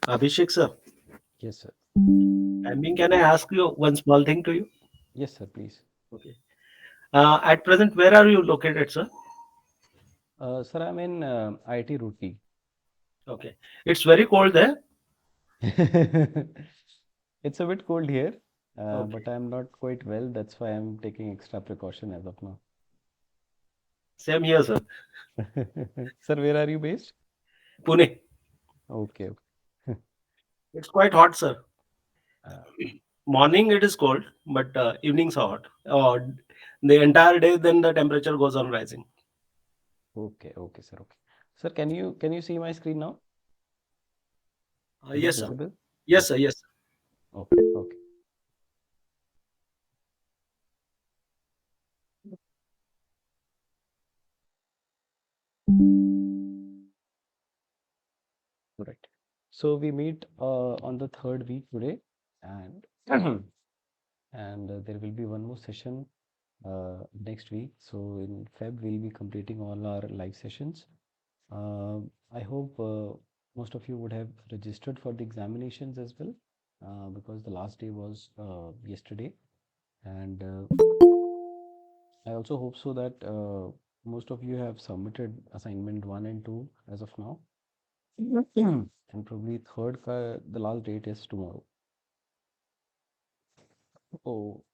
Abhishek sir, Yes, sir. I mean, can I ask you one small thing to you? Yes, sir, please. Okay. At present, where are you located, sir? Sir, I'm in IIT Roorkee. Okay. It's very cold there. It's a bit cold here, Okay. but I'm not quite well. That's why I'm taking extra precaution as of now. Same here, sir. Sir, where are you based? Pune. Okay. Okay. It's quite hot, sir. Uh, Morning it is cold, but evenings are hot. The entire day, then the temperature goes on rising. okay, okay, sir. Okay. Sir, can you see my screen now? Is it Yes, sir. visible? Yes, sir. Okay. Yes. Okay. Okay. Right. So we meet on the third week today, and and there will be one more session next week. So in Feb, we'll be completing all our live sessions. Uh, I hope most of you would have registered for the examinations as well, because the last day was yesterday. And I also hope so that most of you have submitted assignment one and two as of now. And probably third, the last date is tomorrow. Oh,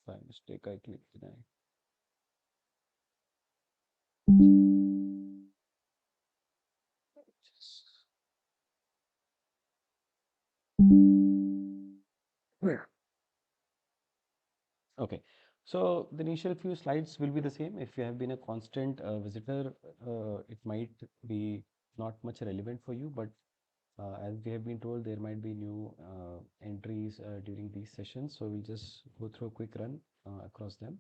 by mistake, I clicked deny. Okay, so the initial few slides will be the same. If you have been a constant visitor, it might be not much relevant for you, but as we have been told, there might be new entries during these sessions. So we'll just go through a quick run across them.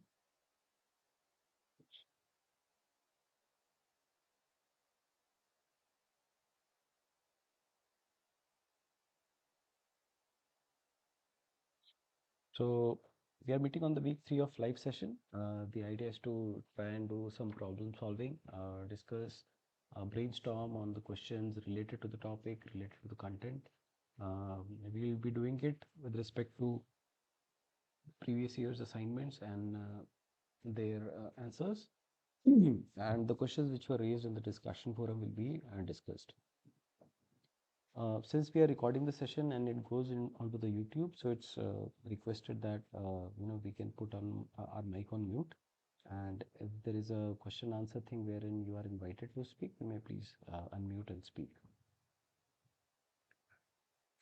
So we are meeting on the week three of live session. The idea is to try and do some problem solving, discuss, brainstorm on the questions related to the topic, related to the content. We will be doing it with respect to previous year's assignments and their answers. And the questions which were raised in the discussion forum will be discussed. Since we are recording the session and it goes in onto the YouTube, so it's requested that we can put on our mic on mute. And if there is a question answer thing wherein you are invited to speak, you may please unmute and speak.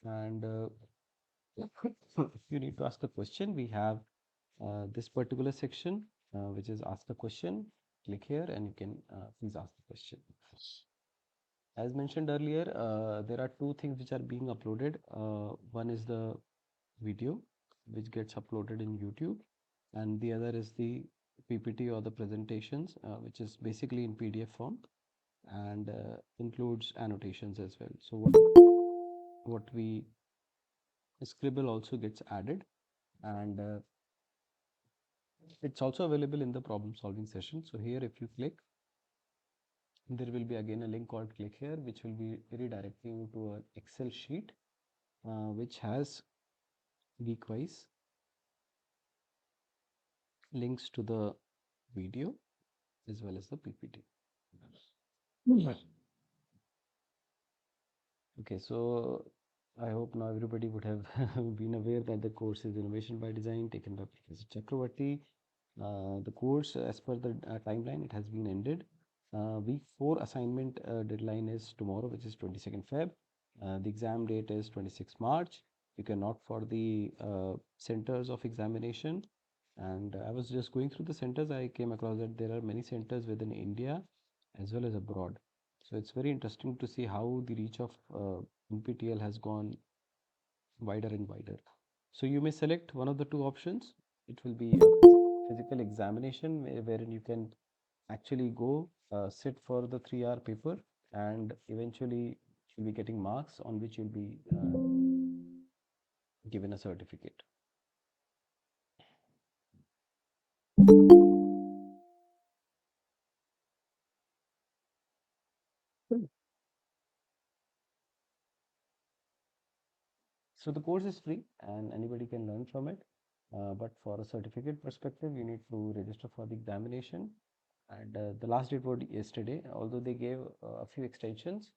And if you need to ask a question, we have this particular section, which is ask a question. Click here and you can please ask the question. As mentioned earlier, there are two things which are being uploaded. One is the video, which gets uploaded in YouTube, and the other is the PPT or the presentations, which is basically in PDF form and includes annotations as well. So what we scribble also gets added, and it's also available in the problem solving session. So here, if you click, there will be again a link called click here, which will be redirecting you to an Excel sheet, which has week-wise links to the video as well as the PPT. Right. Okay, so I hope now everybody would have been aware that the course is Innovation by Design taken by Professor Chakravarti. The course, as per the timeline, it has been ended. Week 4 assignment deadline is tomorrow, which is 22nd Feb. The exam date is 26 March. You can opt for the centers of examination. And I was just going through the centers. I came across that there are many centers within India as well as abroad. So it's very interesting to see how the reach of NPTEL has gone wider and wider. So you may select one of the two options. It will be a physical examination wherein you can actually go sit for the 3 hour paper, and eventually you'll be getting marks on which you'll be given a certificate. So the course is free and anybody can learn from it. But for a certificate perspective, you need to register for the examination. And the last date was yesterday, although they gave a few extensions,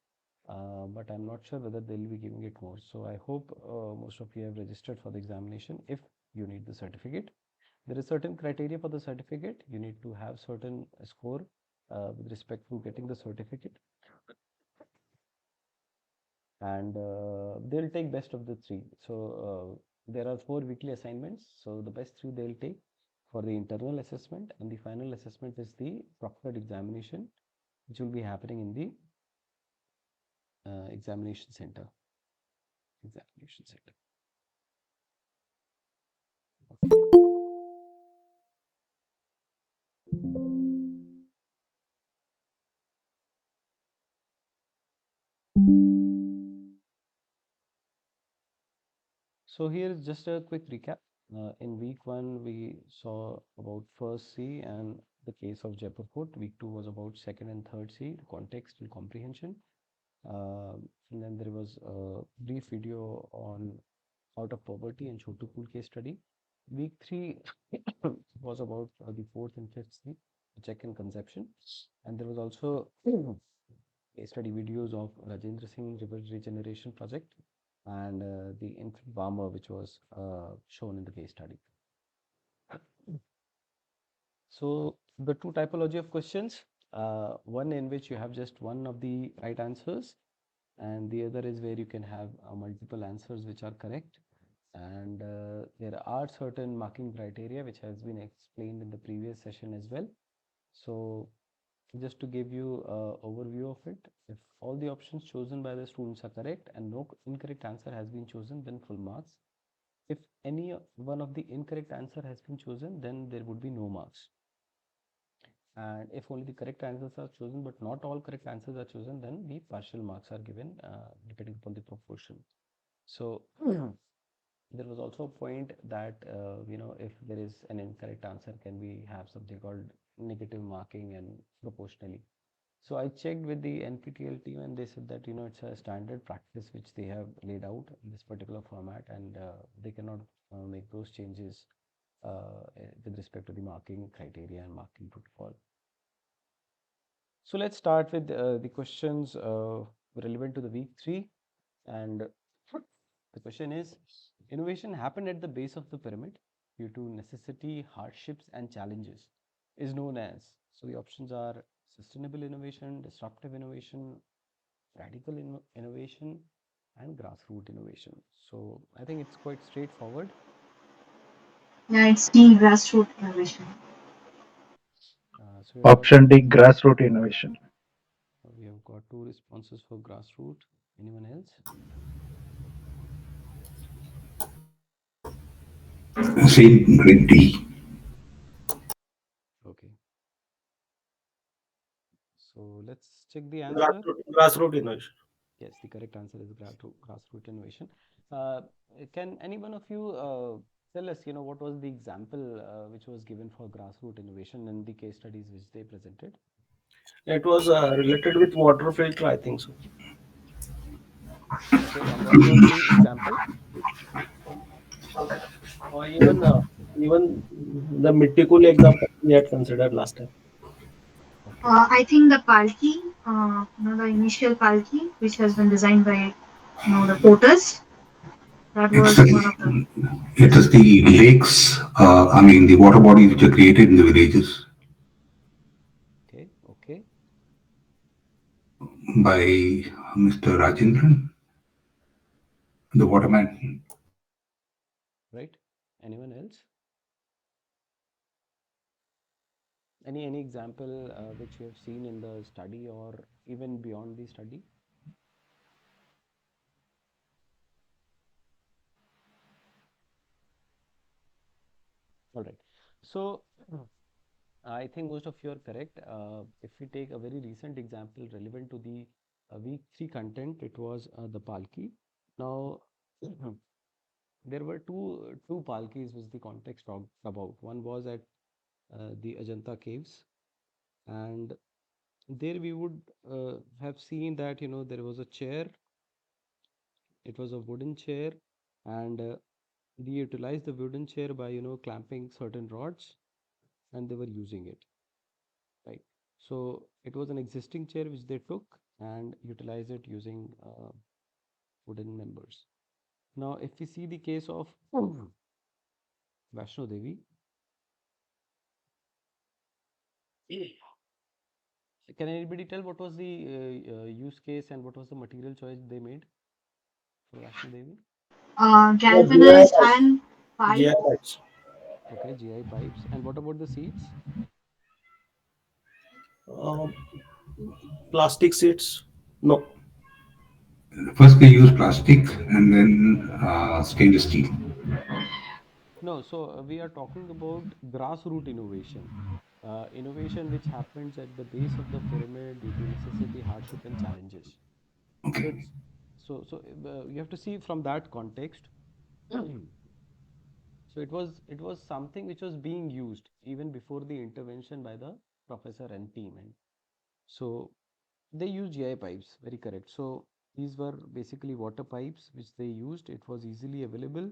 but I'm not sure whether they'll be giving it more. So I hope most of you have registered for the examination if you need the certificate. There is certain criteria for the certificate. You need to have certain score with respect to getting the certificate, and they'll take best of the three. So there are four weekly assignments. So the best three they'll take for the internal assessment, and the final assessment is the proctored examination, which will be happening in the examination center. Examination center. Okay. So here is just a quick recap. In week one, we saw about first C and the case of Jaipur Fort. Week two was about second and third C, the context and comprehension. And then there was a brief video on Out of Poverty and Chotu Pool case study. Week three was about the fourth and fifth C, check and conception. And there was also case study videos of Rajendra Singh River Regeneration Project and the infant farmer, which was shown in the case study. So the two typology of questions, one in which you have just one of the right answers, and the other is where you can have multiple answers which are correct. And there are certain marking criteria which has been explained in the previous session as well. So just to give you an overview of it, if all the options chosen by the students are correct and no incorrect answer has been chosen, then full marks. If any one of the incorrect answer has been chosen, then there would be no marks. And if only the correct answers are chosen, but not all correct answers are chosen, then the partial marks are given depending upon the proportion. So there was also a point that if there is an incorrect answer, can we have something called negative marking and proportionally. So I checked with the NPTEL team and they said that it's a standard practice which they have laid out in this particular format, and they cannot make those changes with respect to the marking criteria and marking protocol. So let's start with the questions relevant to the week three. And the question is, innovation happened at the base of the pyramid due to necessity, hardships, and challenges is known as. So the options are sustainable innovation, disruptive innovation, radical innovation, and grassroots innovation. So I think it's quite straightforward. Yeah, it's D, grassroots innovation. So Option D, grassroots innovation. we have got two responses for grassroots. Anyone else? Same grade D. Okay. So let's check the answer. Grassroot innovation. Yes, the correct answer is grassroots innovation. Can any one of you tell us, what was the example which was given for grassroots innovation in the case studies which they presented? It was related with water filter, I think so. Okay, and what was the example? Or even the Mittikul example we had considered last time. Okay, I think the palki, the initial palki, which has been designed by, the porters, that It's was one of the. it is the lakes. I mean the water bodies which are created in the villages okay, okay, by Mr. Rajendran, the waterman. right. Anyone else? Any example which you have seen in the study or even beyond the study? All right. So I think most of you are correct. If we take a very recent example relevant to the week three content, it was the Palki. Now, there were two Palkis which the context talked about. One was at the Ajanta caves, and there we would have seen that there was a chair. It was a wooden chair, and they utilized the wooden chair by clamping certain rods, and they were using it, right? So it was an existing chair which they took and utilized it using wooden members. Now, if we see the case of Vaishno Devi, can anybody tell what was the use case and what was the material choice they made for Vaishno Devi? GI Galvanized pipes. iron GI pipe. pipes. Okay, GI pipes. And what about the seats? Uh, Plastic seats. No. First they use plastic and then stainless steel. No, so we are talking about grassroots innovation. Innovation which happens at the base of the pyramid due to necessity, hardship, and challenges. So Okay. it's you have to see from that context. So it was something which was being used even before the intervention by the professor and team. And so they used GI pipes, very correct. So these were basically water pipes which they used. It was easily available,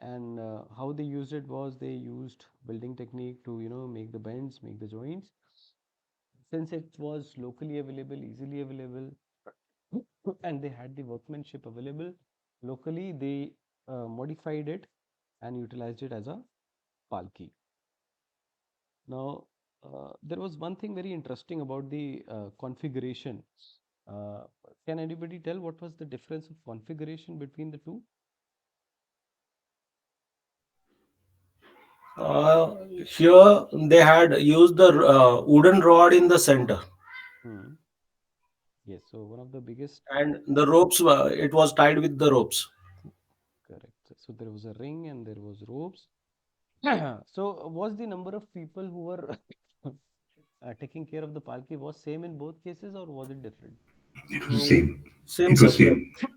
and how they used it was they used building technique to make the bends, make the joints. Since it was locally available, easily available, and they had the workmanship available locally, they modified it and utilized it as a palki. Now, there was one thing very interesting about the configuration. Uh, can anybody tell what was the difference of configuration between the two? Uh, Here they had used the wooden rod in the center, Hmm. Yes, so one of the biggest, and the ropes. It was tied with the ropes. correct. So there was a ring and there was ropes. So was the number of people who were taking care of the palki was same in both cases or was it different? It was Mm, same. Same, It sir. was Same. same.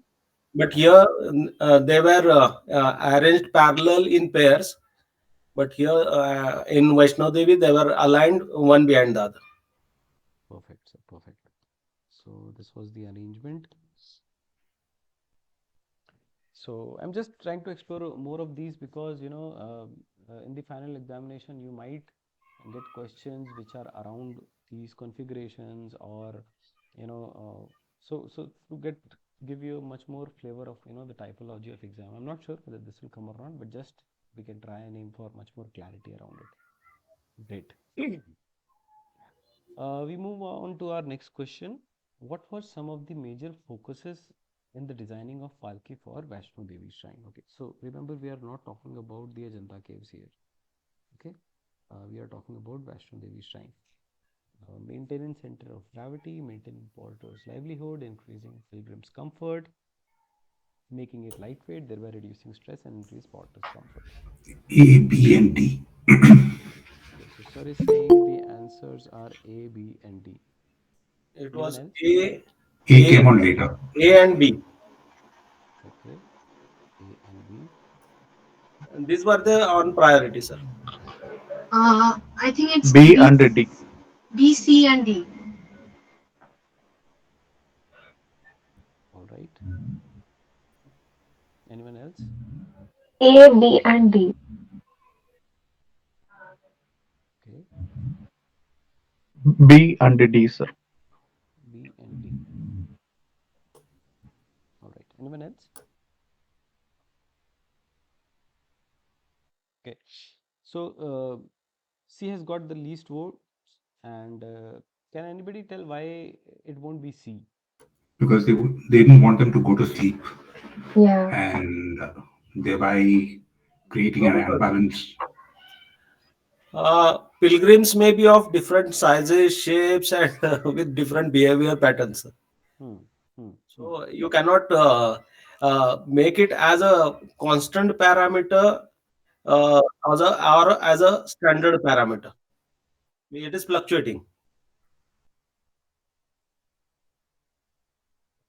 But here they were arranged parallel in pairs. But here in Vaishno Devi, they were aligned one behind the other. Perfect, sir, perfect. So this was the arrangement. So I'm just trying to explore more of these because in the final examination you might get questions which are around these configurations or so to give you much more flavor of the typology of exam. I'm not sure whether this will come or not, but just we can try and aim for much more clarity around it. Great. We move on to our next question. What were some of the major focuses in the designing of Palki for Vaishno Devi Shrine? Okay, so remember we are not talking about the Ajanta caves here. Okay, we are talking about Vaishno Devi Shrine. Maintenance center of gravity, maintaining porters' livelihood, increasing pilgrims' comfort, making it lightweight, thereby reducing stress and increase porters' comfort. A, B, and D. Okay, so sir is saying the answers are A, B, and D. It Anyone was else? A A, came on later. A and B. Okay, A and B. And these were the on priority, sir. I think it's B B, and D. B, C, and D. All right. Anyone else? A, B, and D. Okay, B and D, sir. B and D. All right. Anyone else? Okay. So C has got the least votes, and can anybody tell why it won't be C? Because they didn't want them to go to sleep Yeah. and thereby creating No, an because unbalance. pilgrims may be of different sizes, shapes, and with different behavior patterns. Hmm. Hmm. Hmm. So you cannot make it as a constant parameter uh, or as a standard parameter. It is fluctuating.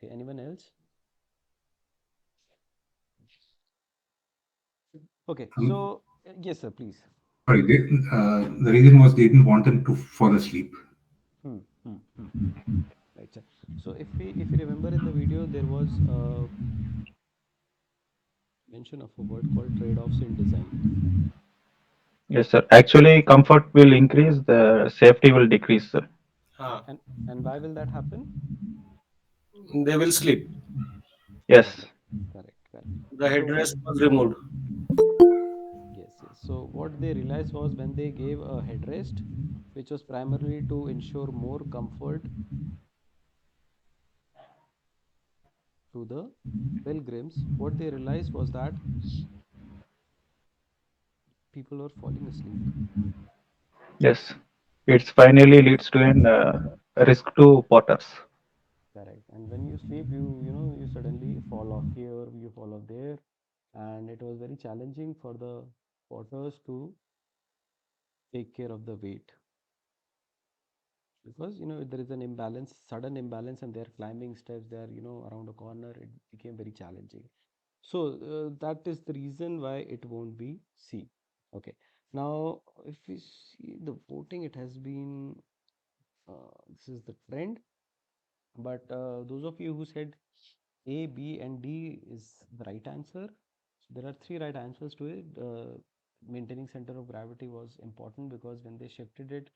Okay. Anyone else? Okay. Um, So yes, sir. Please. Sorry, the reason was they didn't want them to fall asleep. Hmm. Hmm. Hmm. Right, sir. So if you remember in the video, there was mention of a word called trade-offs in design. Yes, sir. Actually, comfort will increase, the safety will decrease, sir. हाँ, And why will that happen? they will sleep. Yes. Correct, correct, correct. The So headrest was removed. yes, yes. So what they realized was when they gave a headrest, which was primarily to ensure more comfort to the pilgrims, what they realized was that people were falling asleep. Yes. It finally leads to an risk to potters. Correct. And when you sleep, you suddenly fall off here, you fall off there, and it was very challenging for the potters to take care of the weight because there is an imbalance, sudden imbalance, and they're climbing steps, they're around a corner. It became very challenging. So that is the reason why it won't be C. Okay. Now, if we see the voting, it has been this is the trend. But those of you who said A, B, and D is the right answer. So there are three right answers to it. Maintaining center of gravity was important because when they shifted it,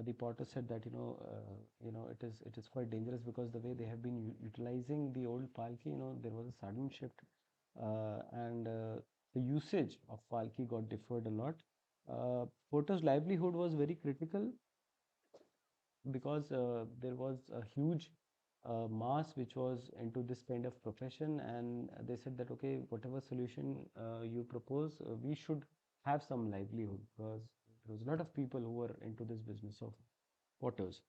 the Potter said that it is quite dangerous because the way they have been utilizing the old Palki, there was a sudden shift, and the usage of Palki got deferred a lot. Potter's livelihood was very critical because there was a huge mass which was into this kind of profession, and they said that okay, whatever solution you propose, we should have some livelihood because there was a lot of people who were into this business of potters.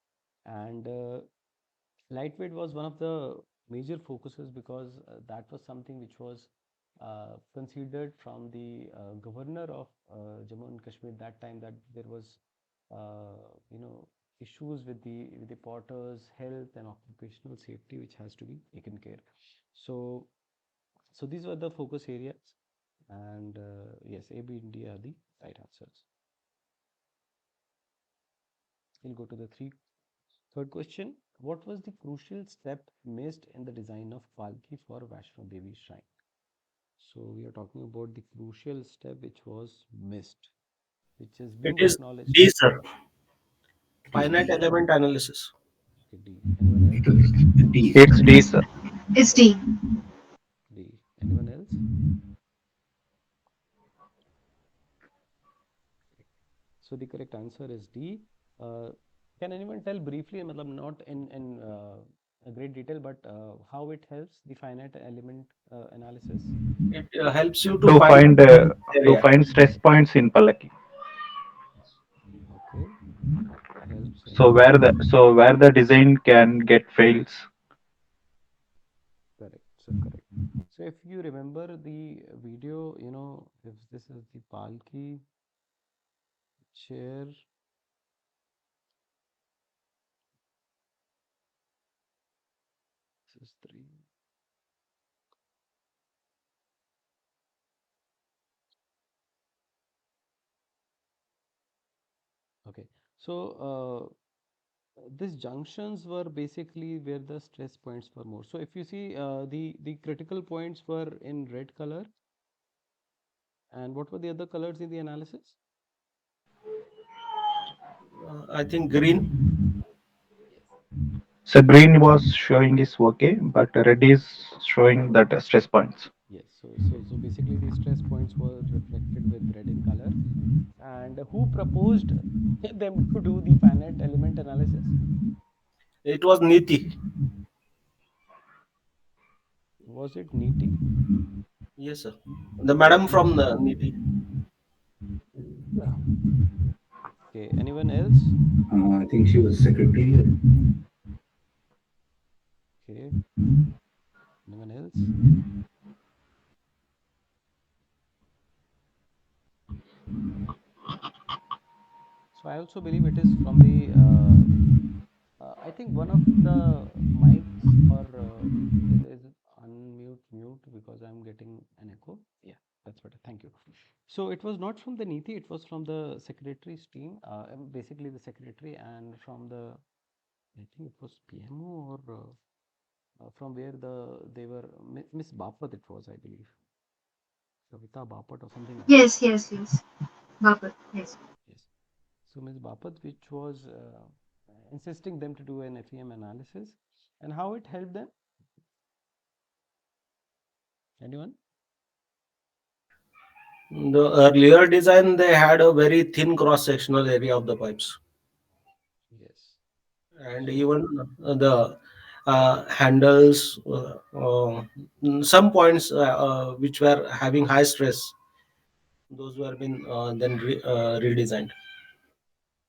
And lightweight was one of the major focuses because that was something which was considered from the governor of Jammu and Kashmir that time, that there was issues with the potters' health and occupational safety which has to be taken care. So these were the focus areas, and yes, A, B, and D are the right answers. We'll go to the third question. What was the crucial step missed in the design of Palki for Vaishno Devi Shrine? So we are talking about the crucial step which was missed, which has It been is acknowledged. D, sir. It is Finite D. element analysis. Okay, D. Anyone It else? is D, sir. It's D, sir. It's D. D. Anyone else? So the correct answer is D. Uh, can anyone tell briefly, matlab not in a great detail, but how it helps the finite element analysis? It helps you to To find find area. stress points in Palaki. Okay, helps So in where the design can get fails. correct. So correct. So if you remember the video, if this is the Palki chair, this is three. Okay, so these junctions were basically where the stress points were more. So if you see the critical points were in red color, and what were the other colors in the analysis? I think green. Yes. So green was showing is okay, but red is showing that stress points. Yes. So basically the stress points were reflected with red in color. And who proposed them to do the finite element analysis? It was Niti. Was it Niti? Yes, sir. The madam from Niti. Okay. Anyone else? I think she was secretary. Okay. Anyone else? So I also believe it is from the I think one of the mics or is it unmute mute because I'm getting an echo. Yeah, that's better. Thank you. So it was not from the Niti, it was from the secretary's team, basically the secretary, and from the I think it was PMO or from where they were Miss Bapat it was, I believe. Kavita Bapat or something like that. Yes, yes, yes. Bapat, yes. Yes. So Ms. Bapat, which was insisting them to do an FEM analysis, and how it helped them. Anyone? The earlier design, they had a very thin cross-sectional area of the pipes, Yes. and So even the handles, some points which were having high stress, those were been then redesigned.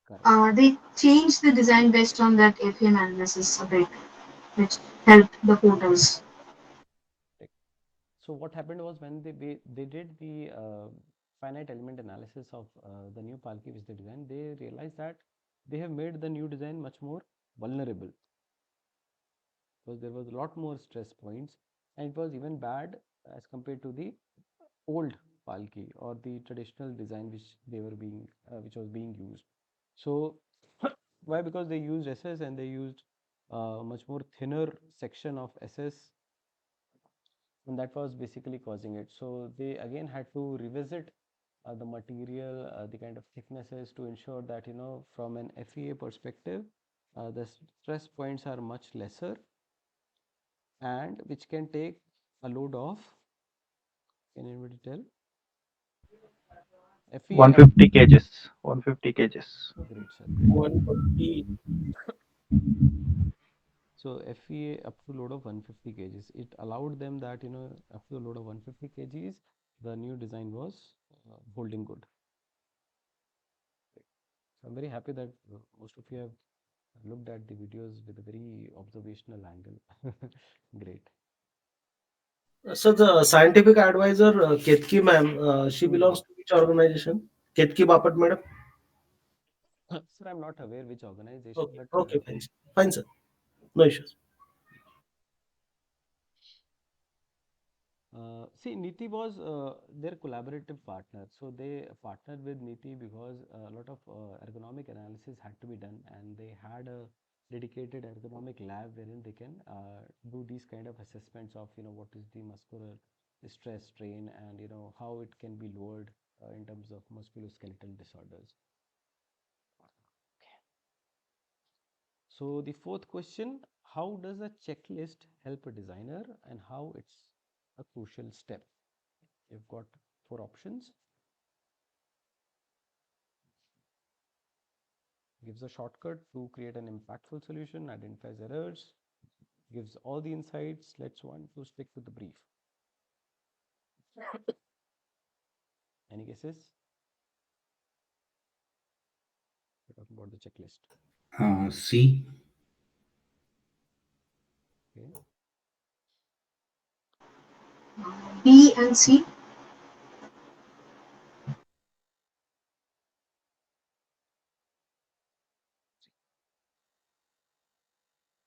correct. They changed the design based on that APM analysis a bit, which helped the portals. Correct. So what happened was when they did the finite element analysis of the new Palki which they designed, they realized that they have made the new design much more vulnerable because there was a lot more stress points, and it was even bad as compared to the old Palki or the traditional design which was being used. So why? Because they used SS and they used much more thinner section of SS, and that was basically causing it. So they again had to revisit the material, the kind of thicknesses to ensure that from an FEA perspective, the stress points are much lesser and which can take a load of, can anybody tell? FEA up 150 kgs. 150 kgs. great sir, great. 140. So FEA up to load of 150 kgs. It allowed them that up to the load of 150 kgs, the new design was holding good. So I'm very happy that most of you have looked at the videos with a very observational angle. Great. So the scientific advisor, Ketki ma'am, she Hmm. belongs to which organization? Ketki Bapat madam? Sir, I'm not aware which organization, Okay, but okay, fine, fine, sir. No issues. see, Niti was their collaborative partner. So they partnered with Niti because a lot of ergonomic analysis had to be done, and they had a dedicated ergonomic lab wherein they can do these kind of assessments of what is the muscular stress, strain, and how it can be lowered in terms of musculoskeletal disorders. So the fourth question, how does a checklist help a designer and how it's a crucial step? You've got four options. Gives a shortcut to create an impactful solution, identifies errors, gives all the insights, lets one to stick with the brief. Any guesses? We're talking about the checklist. C. Okay. B and C.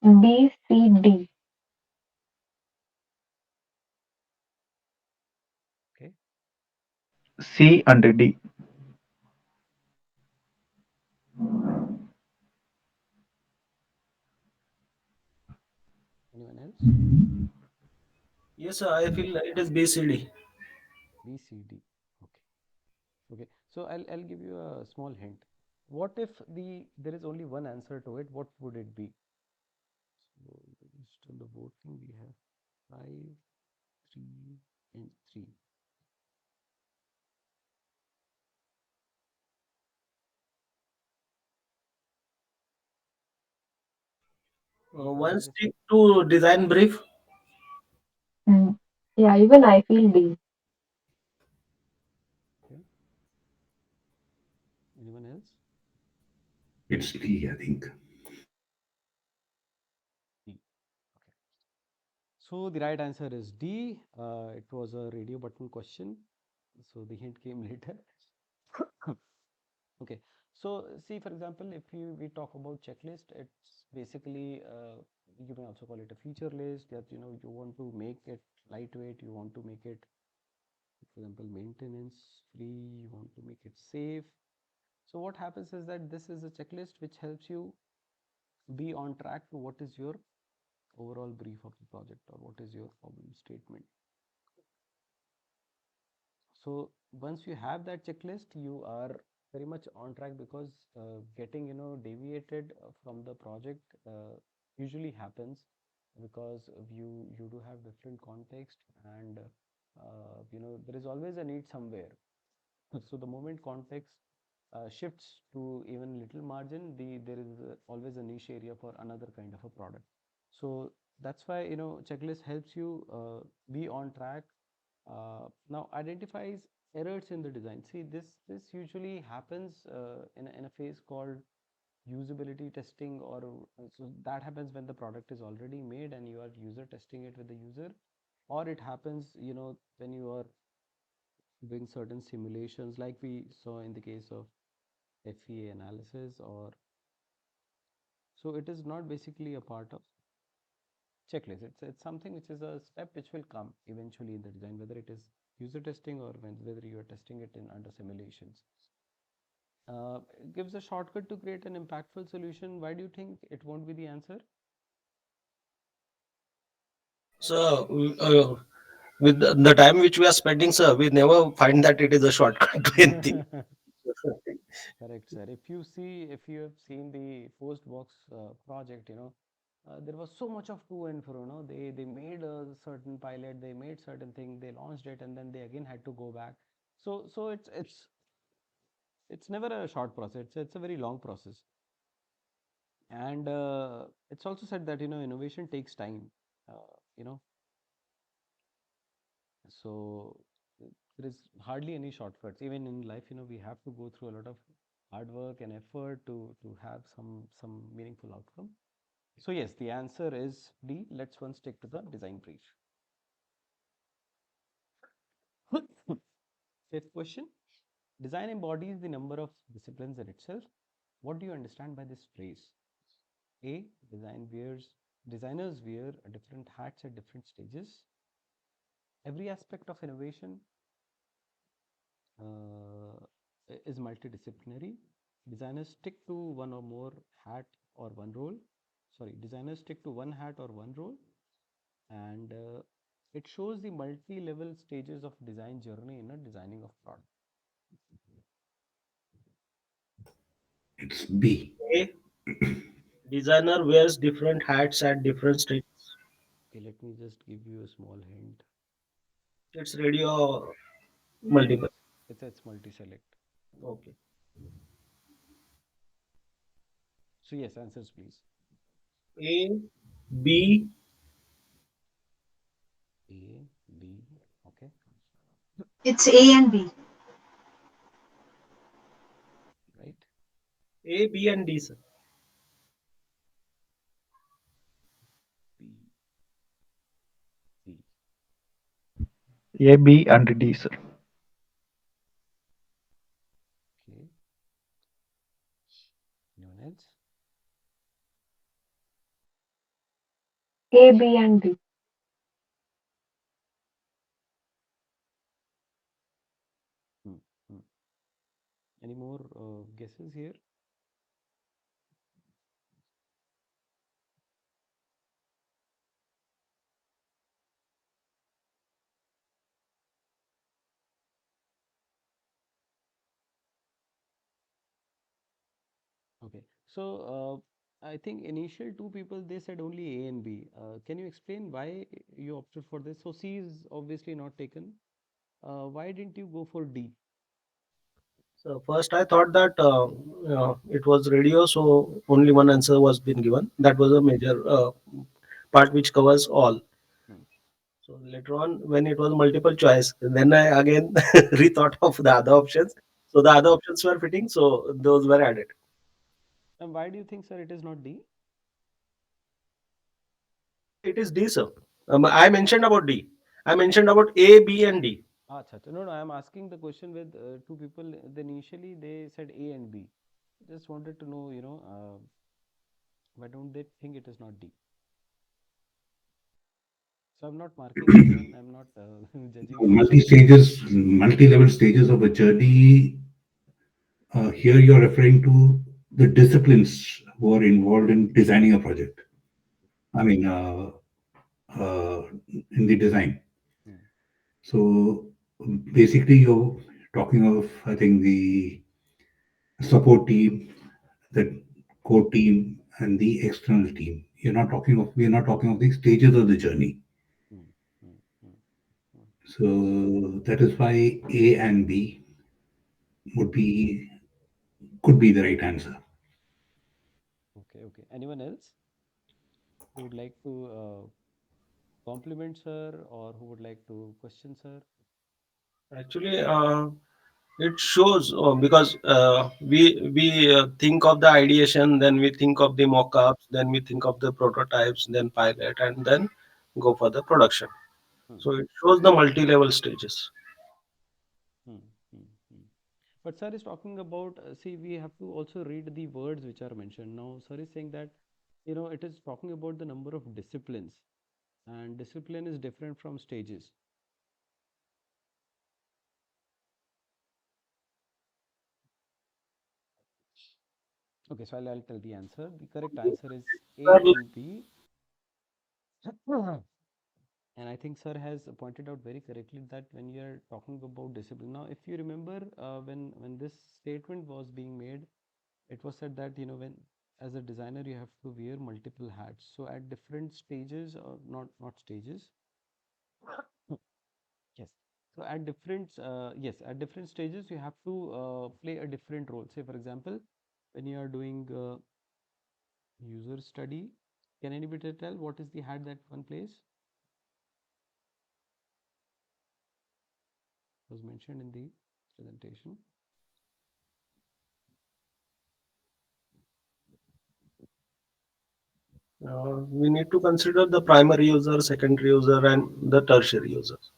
B, C, D. Okay. C and D. Anyone else? Yes, sir, I feel it is BCD. B, C, D. Okay. Okay. So I'll give you a small hint. What if there is only one answer to it? What would it be? So based on the voting, we have 5, 3, and 3. One Any guesses? stick to design brief. Mm. Yeah, even I feel D. Okay. Anyone else? It's D, I think. D. Okay. So the right answer is D. It was a radio button question. So the hint came later. Okay. So see, for example, if we talk about checklist, it's basically you may also call it a feature list that you want to make it lightweight, you want to make it, for example, maintenance free, you want to make it safe. So what happens is that this is a checklist which helps you be on track to what is your overall brief of the project or what is your problem statement. So once you have that checklist, you are very much on track, because getting deviated from the project usually happens because of you do have different context, and there is always a need somewhere. So the moment context shifts to even little margin, there is always a niche area for another kind of a product. So that's why checklist helps you be on track. Now identifies errors in the design. See, this usually happens in a phase called usability testing, or so that happens when the product is already made and you are user testing it with the user, or it happens when you are doing certain simulations, like we saw in the case of FEA analysis. Or so it is not basically a part of checklist. It's something which is a step which will come eventually in the design, whether it is user testing or whether you are testing it in under simulations. It gives a shortcut to create an impactful solution. Why do you think it won't be the answer? So, with the time which we are spending, sir, we never find that it is a shortcut to anything. Correct, sir. If you have seen the Postbox project, there was so much of to and fro. They made a certain pilot, they made certain thing, they launched it, and then they again had to go back. So it's never a short process. It's a very long process, and it's also said that innovation takes time. You know, so there is hardly any shortcuts. Even in life, we have to go through a lot of hard work and effort to have some meaningful outcome. So yes, the answer is D. Let's once stick to the design brief. Fifth question: design embodies the number of disciplines in itself. What do you understand by this phrase? A. Designers wear different hats at different stages. Every aspect of innovation uh, is multidisciplinary. Designers stick to one or more hat or one role. Sorry, designers stick to one hat or one role, and it shows the multi-level stages of design journey in a designing of product. It's B. A designer wears different hats at different stages. Okay, let me just give you a small hint. It's radio multiple. It's multi-select. Okay. So yes, answers please. A, B, A, B, okay, It's A and B. right? A, B, and D, sir. B, C. A, B, and D, sir. Okay. Anyone else? A, B, and D. Hmm. Hmm. Any more guesses here? Okay. So I think initial two people, they said only A and B. Can you explain why you opted for this? So C is obviously not taken. Why didn't you go for D? So first I thought that it was radio, so only one answer was been given. That was a major part which covers all. Hmm. So later on, when it was multiple choice, then I again rethought of the other options. So the other options were fitting, so those were added. And why do you think, sir, it is not D? It is D, sir. I mentioned about D. I mentioned about A, B, and D. Acha, acha. No, no, I'm asking the question with two people. Then initially they said A and B. Just wanted to know, why don't they think it is not D? So I'm not marking anyone. I'm not judging anyone. Multi-level stages of a journey. Here you're referring to the disciplines who are involved in designing a project. I mean, in the design. Hmm. So Basically, you're talking of, I think, the support team, the core team, and the external team. We're not talking of the stages of the journey. Hmm, hmm, hmm, hmm. So that is why A and B would be could be the right answer. Okay, okay. Anyone else who would like to compliment sir or who would like to question sir? Actually, it shows because we think of the ideation, then we think of the mock-ups, then we think of the prototypes, then pilot, and then go for the production. Hmm, So it shows the multi-level stages. hmm, hmm, hmm. But sir is talking about, see, we have to also read the words which are mentioned. Now, sir is saying that, it is talking about the number of disciplines, and discipline is different from stages. Okay, so I'll tell the answer. The correct answer is A and B. And I think sir has pointed out very correctly that when you are talking about discipline, now if you remember, when this statement was being made, it was said that, when as a designer you have to wear multiple hats. So at different stages, or not stages, yes. So at different stages you have to play a different role. Say for example, when you are doing user study, can anybody tell what is the hat that one plays? Was mentioned in the presentation. We need to consider the primary user, secondary user, and the tertiary users.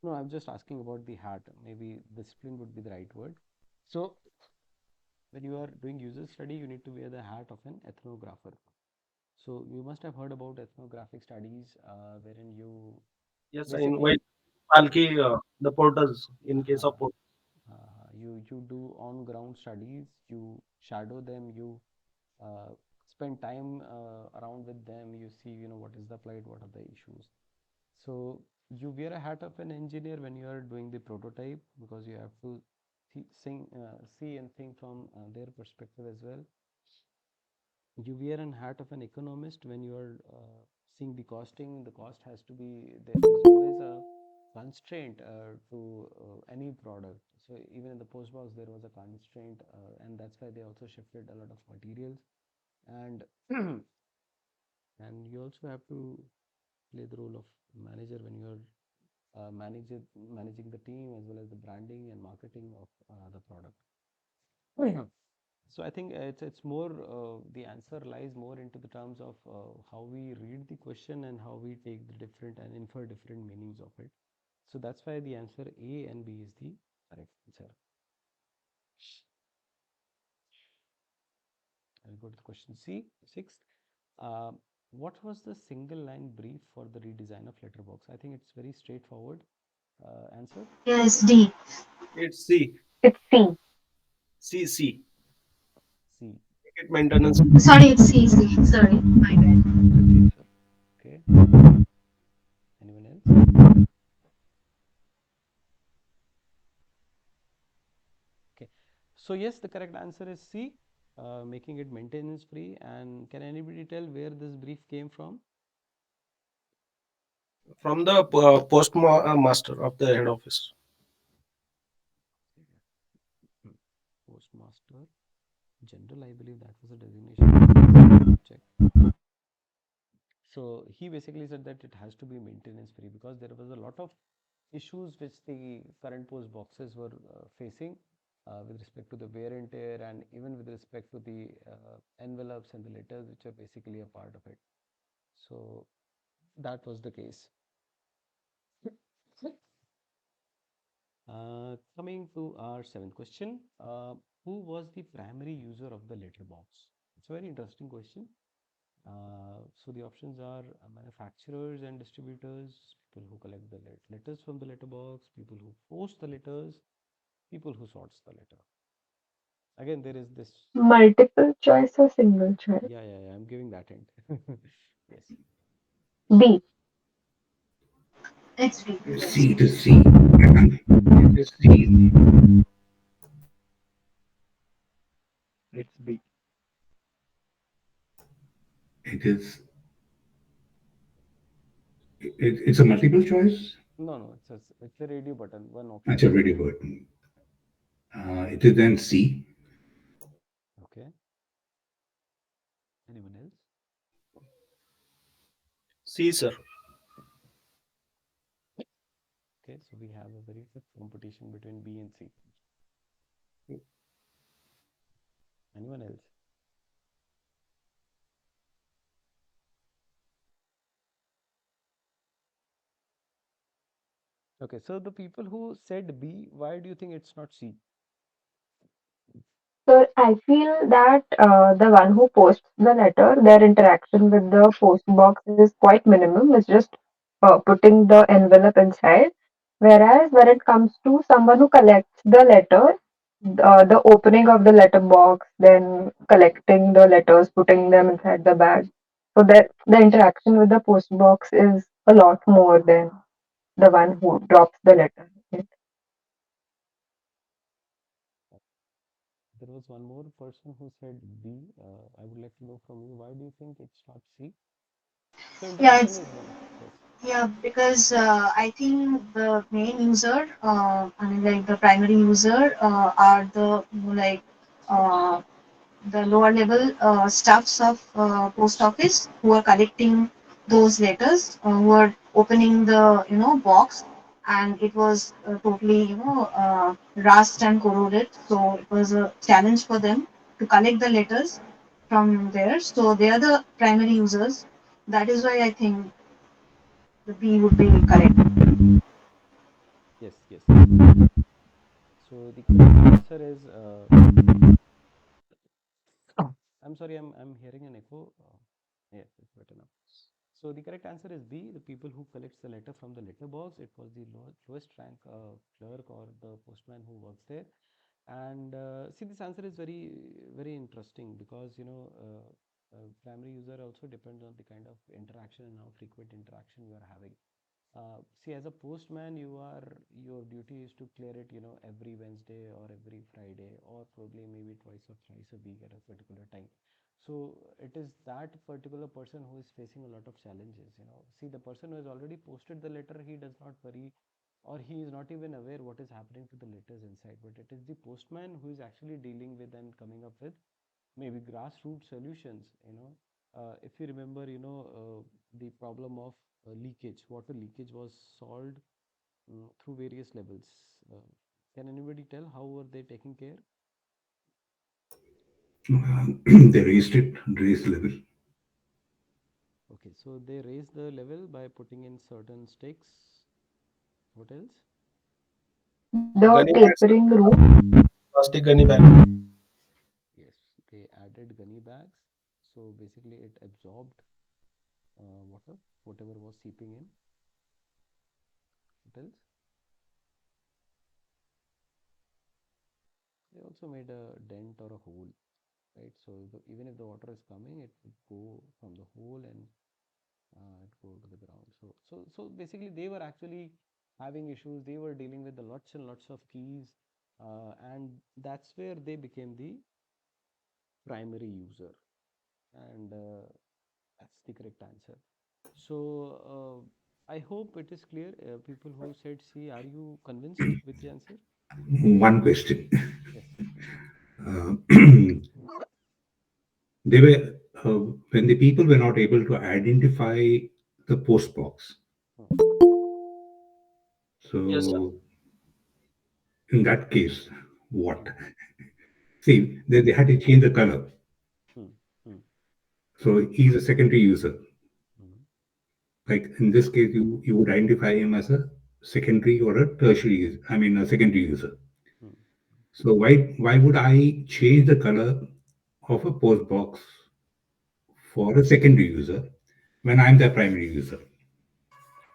No, I'm just asking about the hat. Maybe discipline would be the right word. So, when you are doing user study, you need to wear the hat of an ethnographer. So, you must have heard about ethnographic studies, wherein you Yes, in basically, white Palki, the porters, in case of uh, porters. you do on ground studies. You shadow them. You uh, spend time around with them. You see, what is the plight, what are the issues. So you wear a hat of an engineer when you are doing the prototype, because you have to see and think from their perspective as well. You wear an hat of an economist when you are seeing the costing. The cost has to be there. There's always a constraint to any product. So even in the post box, there was a constraint, and that's why they also shifted a lot of materials. And and you also have to play the role of manager when you're managing the team as well as the branding and marketing of the product. Mhm. So I think it's more the answer lies more into the terms of how we read the question and how we take the different and infer different meanings of it. So that's why the answer A and B is the correct answer. I'll go to the question C, sixth. Uh, what was the single line brief for the redesign of letterbox? I think it's very straightforward answer. Yes, D. It's C, It's C. C, C. C. Ticket maintenance. Sorry, it's C. C. Sorry, my bad. Okay, sir. Okay. Anyone else? Okay. So yes, the correct answer is C, making it maintenance free. And can anybody tell where this brief came from? From the postmaster of the head office. Hmm. Postmaster General, I believe that was a designation. Let me check. So he basically said that it has to be maintenance free because there was a lot of issues which the current post boxes were facing with respect to the wear and tear, and even with respect to the envelopes and the letters which are basically a part of it. So that was the case. Coming to our seventh question, who was the primary user of the letterbox? It's a very interesting question. So the options are manufacturers and distributors, people who collect the letters from the letterbox, people who post the letters, people who sorts the letter. Again, there is this. Multiple choice or single choice? Yeah, yeah, yeah. I'm giving that hint. Yes. B. It's B. Yes. C. It is C. It is C. It's B. It is. It's a multiple choice. No, no, it's a radio button. One It's option a is very radio. good. It is then C. Okay. Anyone else? C, sir. Okay, so we have a very tough competition between B and C. Anyone else? Okay, so the people who said B, why do you think it's not C? So I feel that the one who posts the letter, their interaction with the post box is quite minimum. It's just putting the envelope inside. Whereas when it comes to someone who collects the letter, the opening of the letter box, then collecting the letters, putting them inside the bag. So that the interaction with the post box is a lot more than the one who drops the letter. There was one more person who said B. I would like to know from you, why do you think it's not C? So Yeah, interaction it's is one. Yes. yeah because I think the main user, I mean like the primary user, are the like uh, the lower level staffs of post office who are collecting those letters, who are opening the box, and it was totally rust and corroded, so it was a challenge for them to collect the letters from there. So they are the primary users. That is why I think the B would be correct. Yes, yes, yes. So the correct answer is I'm sorry, I'm hearing an echo. Yes, it's better now. So the correct answer is B. The people who collects the letter from the letter box. It was the lowest rank clerk or the postman who works there. And see, this answer is very very interesting because primary user also depends on the kind of interaction and how frequent interaction you are having. See, as a postman, your duty is to clear it, every Wednesday or every Friday, or probably maybe twice or thrice a week at a particular time. So it is that particular person who is facing a lot of challenges. See, the person who has already posted the letter, he does not worry, or he is not even aware what is happening to the letters inside. But it is the postman who is actually dealing with and coming up with maybe grassroots solutions. If you remember, the problem of leakage, water leakage was solved through various levels. uh, can anybody tell how were they taking care? They raised it, raised level. Okay, so they raise the level by putting in certain stakes. What else? The Gunny bags, tapering roof. plastic gunny bag. Yes, they added gunny bags, so basically it absorbed water, whatever was seeping in. What else? They also made a dent or a hole, right? So even if the water is coming, it would go from the hole and it go to the ground. So basically, they were actually having issues. They were dealing with the lots and lots of keys, and that's where they became the primary user, and that's the correct answer. So I hope it is clear. People who said C, are you convinced with the answer? One question. Yes, please. Uh, they were when the people were not able to identify the post box. Hmm, Yes, sir. So in that case, what? hmm, See, they had to change the color. hmm, hmm, So he's a secondary user. hmm, Like in this case, you would identify him as a secondary or a tertiary user. I mean, a secondary user. hmm. So why would I change the color of a post box for a secondary user when I'm the primary user?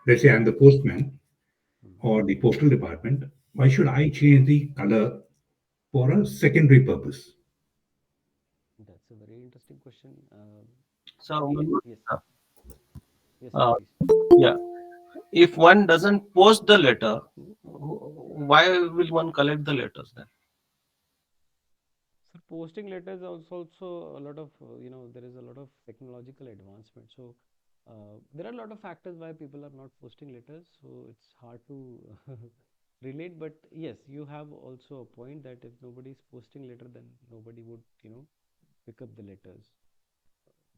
Let's say I'm the postman Hmm. or the postal department. Why should I change the color for a secondary purpose? That's a very interesting question. So, See, yes, yes, sir, uh, please. yeah. if one doesn't post the letter, why will one collect the letters then? So posting letters also a lot of there is a lot of technological advancement. So there are a lot of factors why people are not posting letters. So it's hard to relate. But yes, you have also a point that if nobody is posting letter, then nobody would pick up the letters.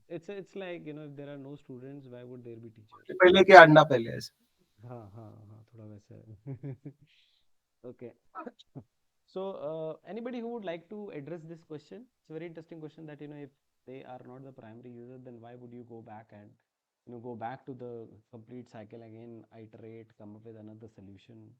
It's like if there are no students, why would there be teachers? पहले के अंडा पहले ऐसे. हाँ हाँ हाँ थोड़ा वैसा है. Okay. So, anybody who would like to address this question? It's a very interesting question that, if they are not the primary user, then why would you go back and, go back to the complete cycle again, iterate, come up with another solution?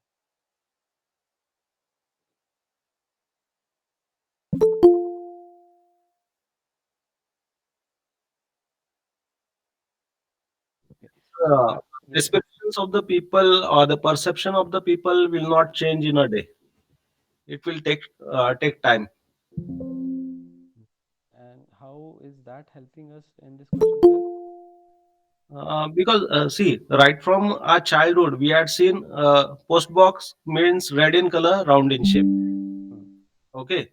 Okay. uh, Yes. Descriptions of the people or the perception of the people will not change in a day. It will take time. And how is that helping us in this question, sir? Because see, right from our childhood, we had seen post box means red in color, round in shape. Hmm. Okay,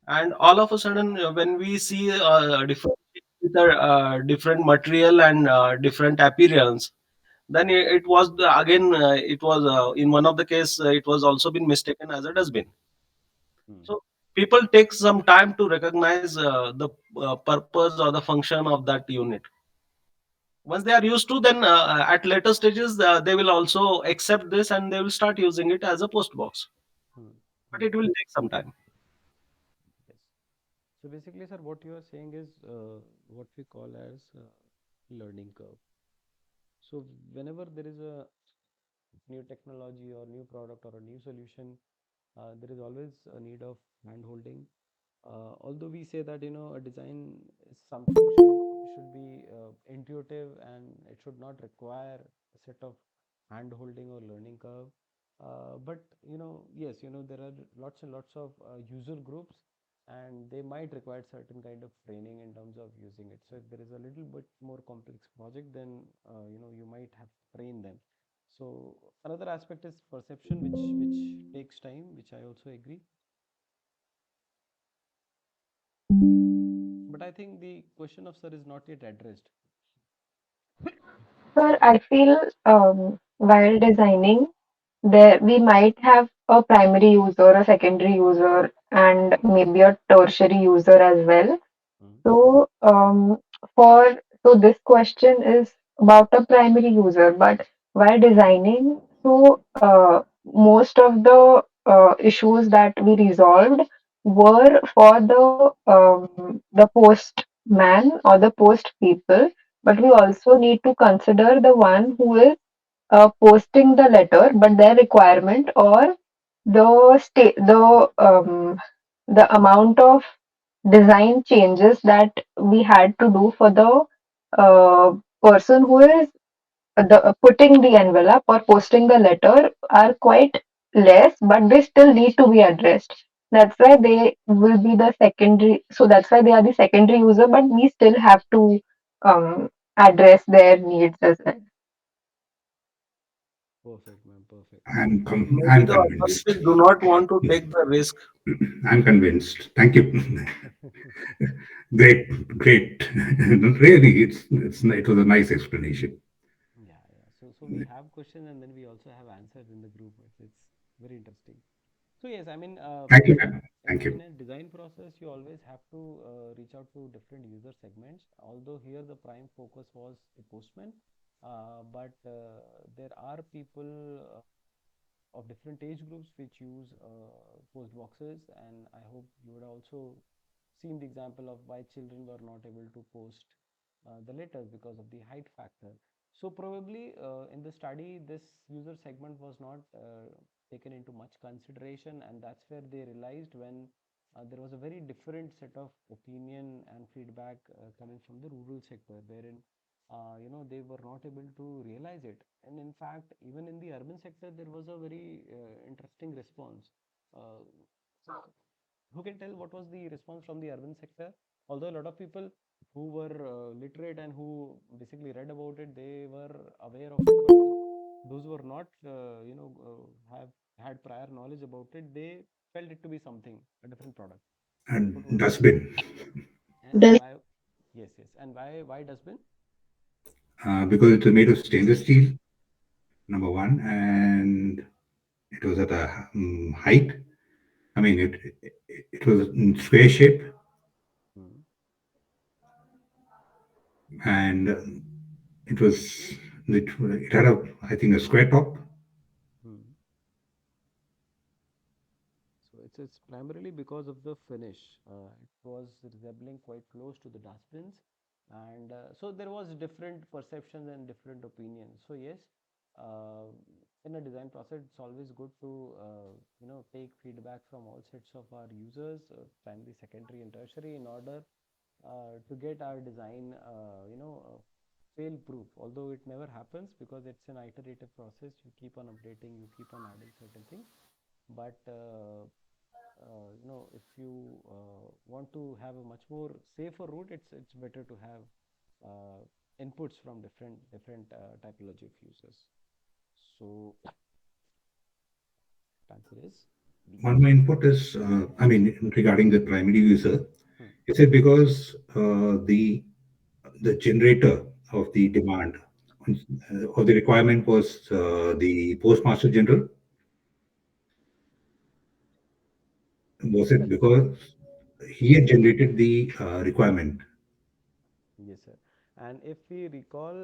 and all of a sudden, when we see different with a different material and different appearance, then it was again it was in one of the case it was also been mistaken as a dustbin. Hmm. So people take some time to recognize the purpose or the function of that unit. Once they are used to, then at later stages they will also accept this and they will start using it as a post box. Hmm. But Hmm. it will take some time. Yes. So basically, sir, what you are saying is what we call as learning curve. So whenever there is a new technology or new product or a new solution, there is always a need of hand holding. Although we say that a design is something should be intuitive and it should not require a set of hand holding or learning curve. But yes, there are lots and lots of user groups, and they might require certain kind of training in terms of using it. So if there is a little bit more complex project, then you might have to train them. So another aspect is perception, which takes time, which I also agree. But I think the question of sir is not yet addressed. Sir, I feel while designing, there we might have a primary user, a secondary user, and maybe a tertiary user as well. Mm, So, for so this question is about a primary user, but while designing, most of the issues that we resolved were for the postman or the post people, but we also need to consider the one who is posting the letter, but their requirement or the state the amount of design changes that we had to do for the person who is putting the envelope or posting the letter are quite less, but they still need to be addressed. That's why they will be the secondary. So that's why they are the secondary user, but we still have to address their needs as well. perfect, ma'am. Perfect. Maybe I'm the convinced. authorities do not want to take the risk. I'm convinced. Thank you. Great. Really, it was a nice explanation. Yeah, yeah. So we have questions and then we also have answers in the group. It's very interesting. So yes, I mean, Thank you, ma'am. in Thank in you. a design process, you always have to reach out to different user segments. Although here the prime focus was the postman, but there are people of different age groups which use post boxes, and I hope you would also seen the example of why children were not able to post the letters because of the height factor. So probably in the study, this user segment was not taken into much consideration, and that's where they realized when there was a very different set of opinion and feedback coming from the rural sector, wherein they were not able to realize it. And in fact, even in the urban sector, there was a very interesting response. Uh, who can tell what was the response from the urban sector? Although a lot of people who were literate and who basically read about it, they were aware of it. But those who were not, have had prior knowledge about it, they felt it to be something, a different product. What And would you say? dustbin, And why? Yes, yes. And why dustbin? because it was made of stainless steel, number one, and it was at a height. I mean, it was in square shape, Hmm. and it was it had a, I think, a square top. Hmm. So it's primarily because of the finish. It was resembling quite close to the dustbins, and so there was different perceptions and different opinions. So yes, uh, in a design process, it's always good to take feedback from all sets of our users, primary, secondary, and tertiary, in order to get our design fail proof. Although it never happens because it's an iterative process. You keep on updating, you keep on adding certain things, but if you want to have a much more safer route, it's better to have uh, inputs from different typology of users. So answer is B. One my input is, I mean, regarding the primary user, Hmm. is it because the generator of the demand of the requirement was the postmaster general? Was it Well, because he had generated the requirement? yes, sir. And if we recall,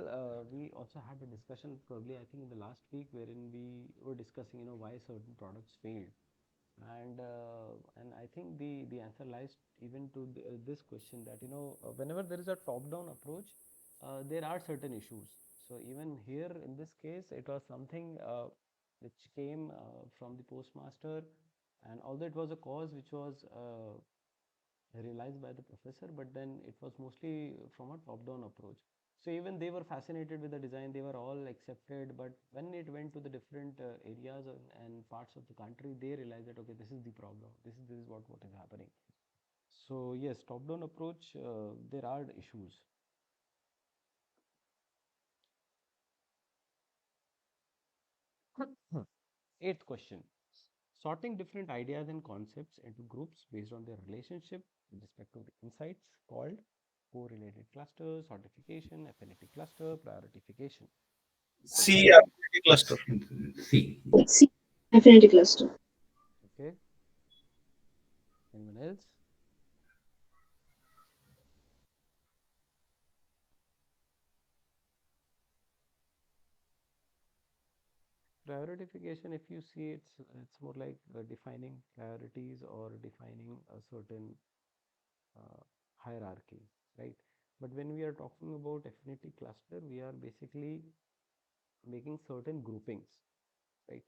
we also had a discussion probably I think in the last week wherein we were discussing why certain products failed. And I think the answer lies even to this question, that whenever there is a top down approach, there are certain issues. So even here in this case, it was something which came from the postmaster, and although it was a cause which was realized by the professor, but then it was mostly from a top down approach. So even they were fascinated with the design, they were all accepted, but when it went to the different areas and parts of the country, they realized that okay, this is the problem, this is what is happening. So yes, top down approach, there are issues. Eighth question: sorting different ideas and concepts into groups based on their relationship with respect to the insights, called correlated cluster, sortification, affinity cluster, prioritification. C, affinity cluster. C. C, affinity cluster. Okay, anyone else? Prioritification, if you see, it's more like defining priorities or defining a certain uh, hierarchy, right? But when we are talking about affinity cluster, we are basically making certain groupings, right?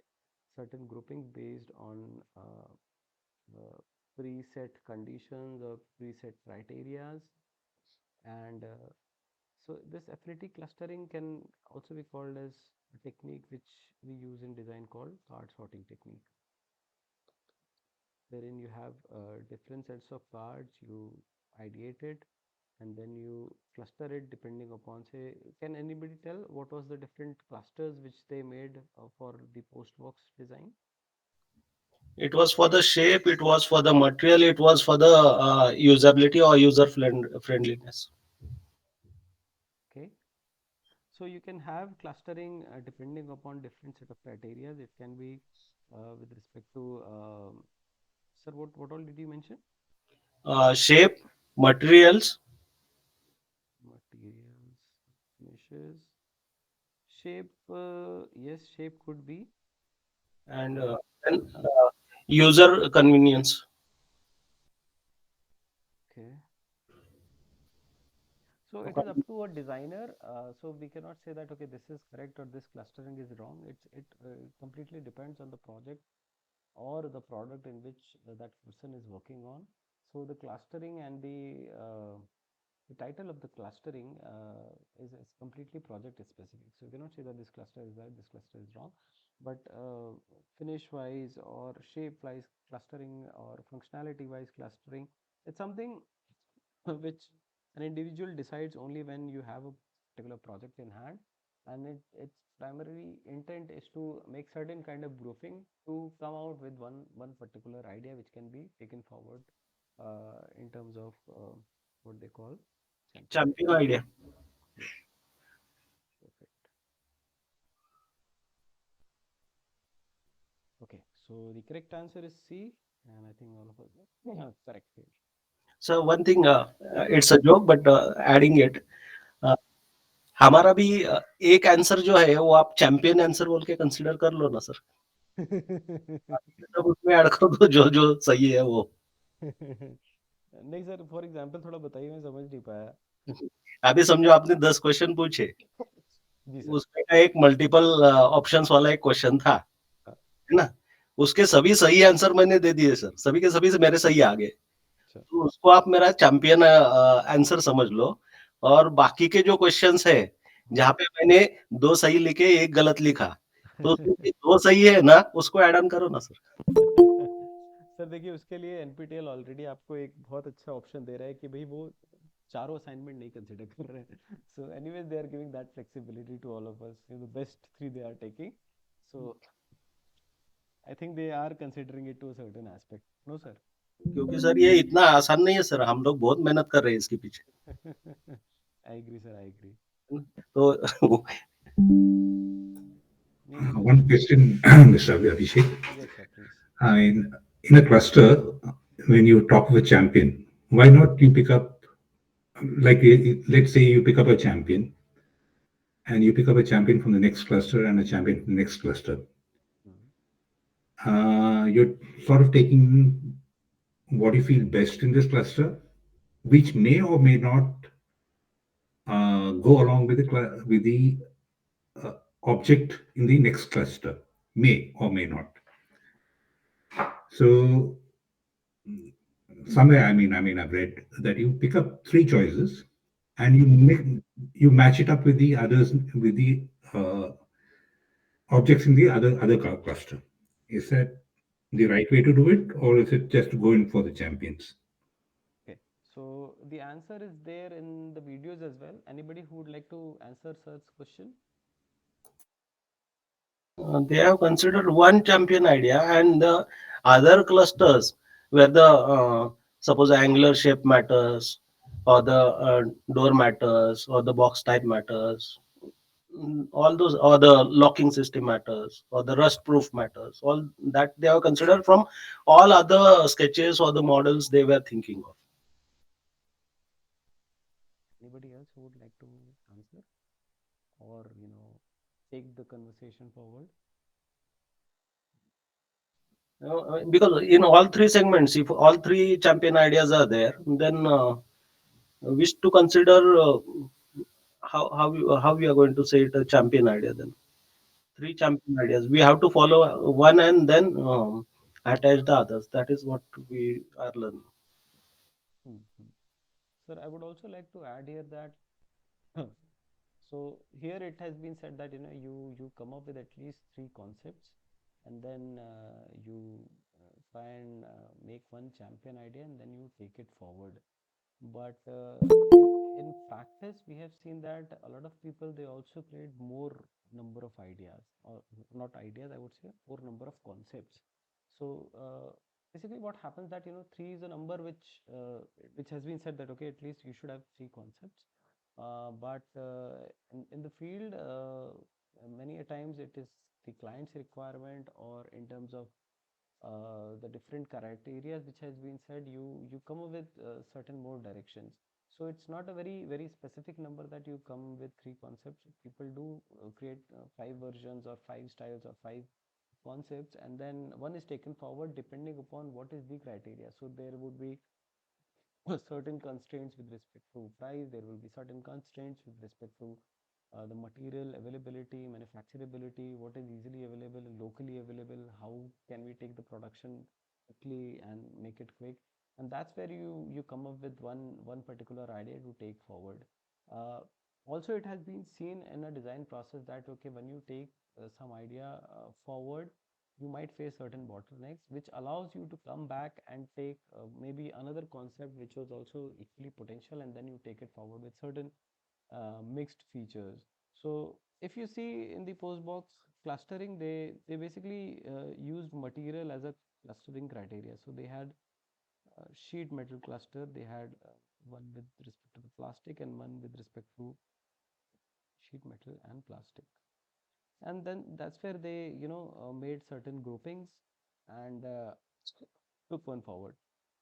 Certain grouping based on preset conditions or preset criterias. And so this affinity clustering can also be called as a technique which we use in design called card sorting technique, wherein you have different sets of cards, you ideate it, and then you cluster it depending upon, say, can anybody tell what was the different clusters which they made for the post box design? It was for the shape, it was for the material, it was for the usability or user friendliness. Okay, so you can have clustering depending upon different set of criteria. It can be with respect to sir, what all did you mention? Shape, materials, Materials, finishes, shape. Yes, shape could be. and then user convenience. Okay. So it is up to a designer. So we cannot say that okay, this is correct or this clustering is wrong. It completely depends on the project or the product in which that person is working on. So the clustering and the title of the clustering is completely project specific. So you cannot say that this cluster is right, this cluster is wrong. But finish wise or shape wise clustering or functionality wise clustering, it's something which An individual decides only when you have a particular project in hand, and its primary intent is to make certain kind of grouping to come out with one particular idea which can be taken forward in terms of what they call champion Champion idea. idea. Yes, perfect. Okay, so the correct answer is C, and I think all of us are correct here. So one thing, it's a joke, but adding it, uh, हमारा भी एक answer जो है वो आप champion answer बोल के consider कर लो ना सर। सब उसमें ऐड कर दो जो जो सही है वो। नहीं सर, फॉर एग्जांपल थोड़ा बताइए, मैं समझ नहीं पाया। अभी समझो आपने 10 क्वेश्चन पूछे, जी सर। उसमें का एक मल्टीपल ऑप्शंस वाला एक क्वेश्चन था, हाँ, है ना? उसके सभी सही आंसर मैंने दे दिए सर, सभी के सभी से मेरे सही आ गए। अच्छा। तो उसको आप मेरा चैंपियन आंसर समझ लो। और बाकी के जो क्वेश्चंस है, जहाँ पे मैंने 2 सही लिखे, 1 गलत लिखा, तो उसमें से 2 सही है ना, उसको ऐड ऑन करो ना सर। सर देखिए, उसके लिए एनपीटीएल ऑलरेडी आपको एक बहुत अच्छा ऑप्शन दे रहा है कि भाई वो चारों असाइनमेंट नहीं कंसिडर कर रहे हैं। So anyways they are giving that flexibility to all of us, the best three they are taking. So I think they are considering it to a certain aspect, no sir? क्योंकि sir ये इतना आसान नहीं है sir, हम लोग बहुत मेहनत कर रहे हैं इसके पीछे। I agree sir, I agree. तो नहीं नहीं, One बिल्कुल sir. question, Mr. Abhishek. Yes sir, please. I mean, in a cluster, when you talk of a champion, why not you pick up, like, let's say you pick up a champion and you pick up a champion from the next cluster and a champion from the next cluster. You're sort of taking what you feel best in this cluster, which may or may not go along with the uh, object in the next cluster, may or may not. So somewhere, I've read that you pick up three choices and you match it up with the others, with the objects in the other cluster. Is that the right way to do it, or is it just going for the champions? Okay, so the answer is there in the videos as well. Anybody who would like to answer sir's question? they have considered one champion idea and the other clusters where the suppose angular shape matters, or the door matters, or the box type matters, all those, or the locking system matters, or the rust proof matters, all that they have considered from all other sketches or the models they were thinking of. Anybody else who would like to answer, or take the conversation forward? Because in all three segments, if all three champion ideas are there, then wish to consider how we are going to say it a champion idea. Then three champion ideas, we have to follow one and then attach the others. That is what we are learning. Mhm. Sir, I would also like to add here that so here it has been said that you come up with at least three concepts, and then you try and make one champion idea, and then you take it forward. But in practice, we have seen that a lot of people, they also create more number of ideas, or not ideas, I would say more number of concepts. So basically, what happens that three is a number which has been said that okay, at least you should have three concepts. But in the field, many a times it is the client's requirement, or in terms of the different criteria which has been said, you come up with certain more directions. So it's not a very specific number that you come with three concepts. People do create five versions or five styles or five concepts, and then one is taken forward depending upon what is the criteria. So there would be certain constraints with respect to price, there will be certain constraints with respect to the material availability, manufacturability, what is easily available, locally available, how can we take the production quickly and make it quick. And that's where you come up with one particular idea to take forward. uh, Also, it has been seen in a design process that okay, when you take some idea forward, you might face certain bottlenecks, which allows you to come back and take maybe another concept which was also equally potential, and then you take it forward with certain mixed features. So if you see in the postbox clustering, they basically used material as a clustering criteria. So they had sheet metal cluster, they had one with respect to the plastic and one with respect to sheet metal and plastic. And then that's where they made certain groupings and took one forward.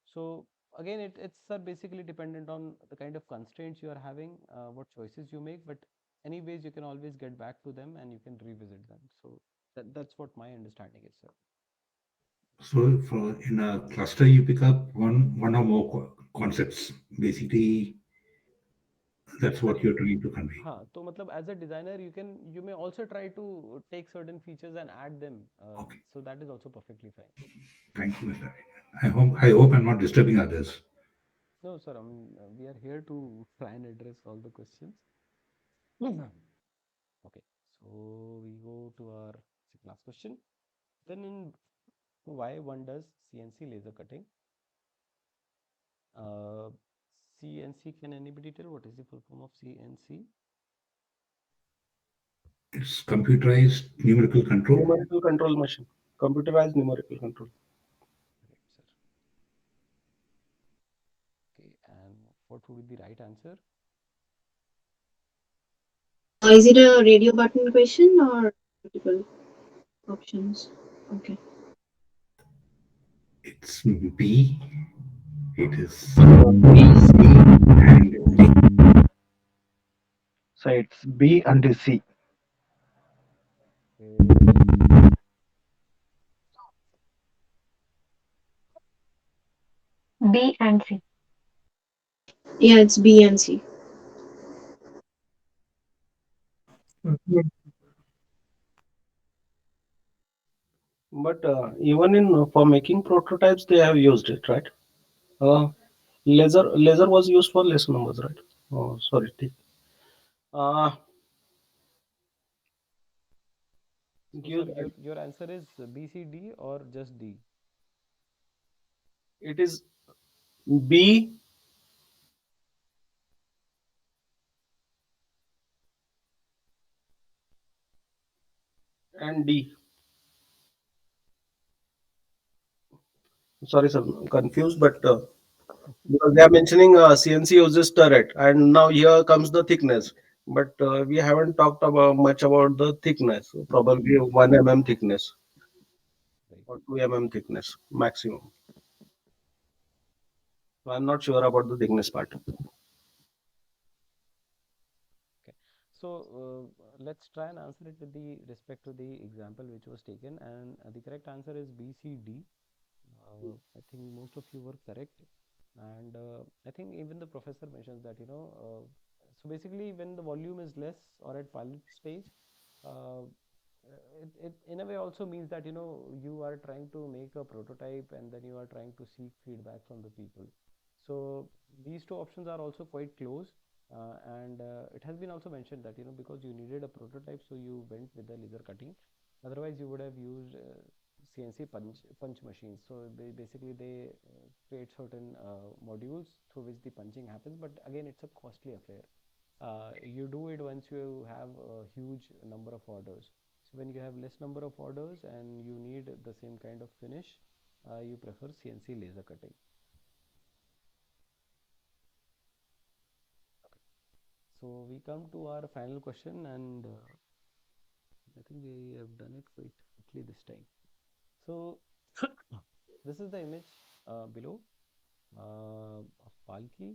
So again, it's basically dependent on the kind of constraints you are having, what choices you make, but anyways you can always get back to them and you can revisit them. So that's what my understanding is, sir. So for in a cluster, you pick up one or more concepts. Basically, that's Sir, what you're trying to convey. हाँ तो मतलब as a designer you may also try to take certain features and add them, Okay. so that is also perfectly fine. Thank you, Mr. I hope I'm not disturbing others. No, sir, I mean, we are here to try and address all the questions. Mhm. Okay, so we go to our last question. Then in why one does CNC laser cutting? Uh, CNC, can anybody tell what is the full form of CNC? It's computerized numerical control. Numerical control machine, computerized numerical control. Correct, sir. Okay, and what would be the right answer? Is it a radio button question or multiple options? Okay. It's B. It is B. C and D. So it's B and C. Okay, B and C. Yeah, it's B and C. Mhm. But even in for making prototypes, they have used it, right? Uh, laser was used for less numbers, right? Oh, sorry. Uh, so sir, give your answer is B, C, D or just D? it is B and D. Sorry, sir, confused, but because they are mentioning CNC uses turret, and now here comes the thickness. But we haven't talked about much about the thickness. Probably 1 mm thickness Right. or 2 mm thickness maximum. So I'm not sure about the thickness part. Okay. So let's try and answer it with the respect to the example which was taken, and the correct answer is B, C, D. I think most of you were correct, and I think even the professor mentions that so basically when the volume is less or at pilot stage, uh, it in a way also means that you are trying to make a prototype and then you are trying to seek feedback from the people. So these two options are also quite close, and it has been also mentioned that because you needed a prototype, so you went with the laser cutting. Otherwise, you would have used CNC punch machines. So basically they create certain modules through which the punching happens. But again, it's a costly affair. You do it once you have a huge number of orders. So when you have less number of orders and you need the same kind of finish, you prefer CNC laser cutting. Okay. So we come to our final question, and I think we have done it quite quickly this time. So this is the image below of Palki,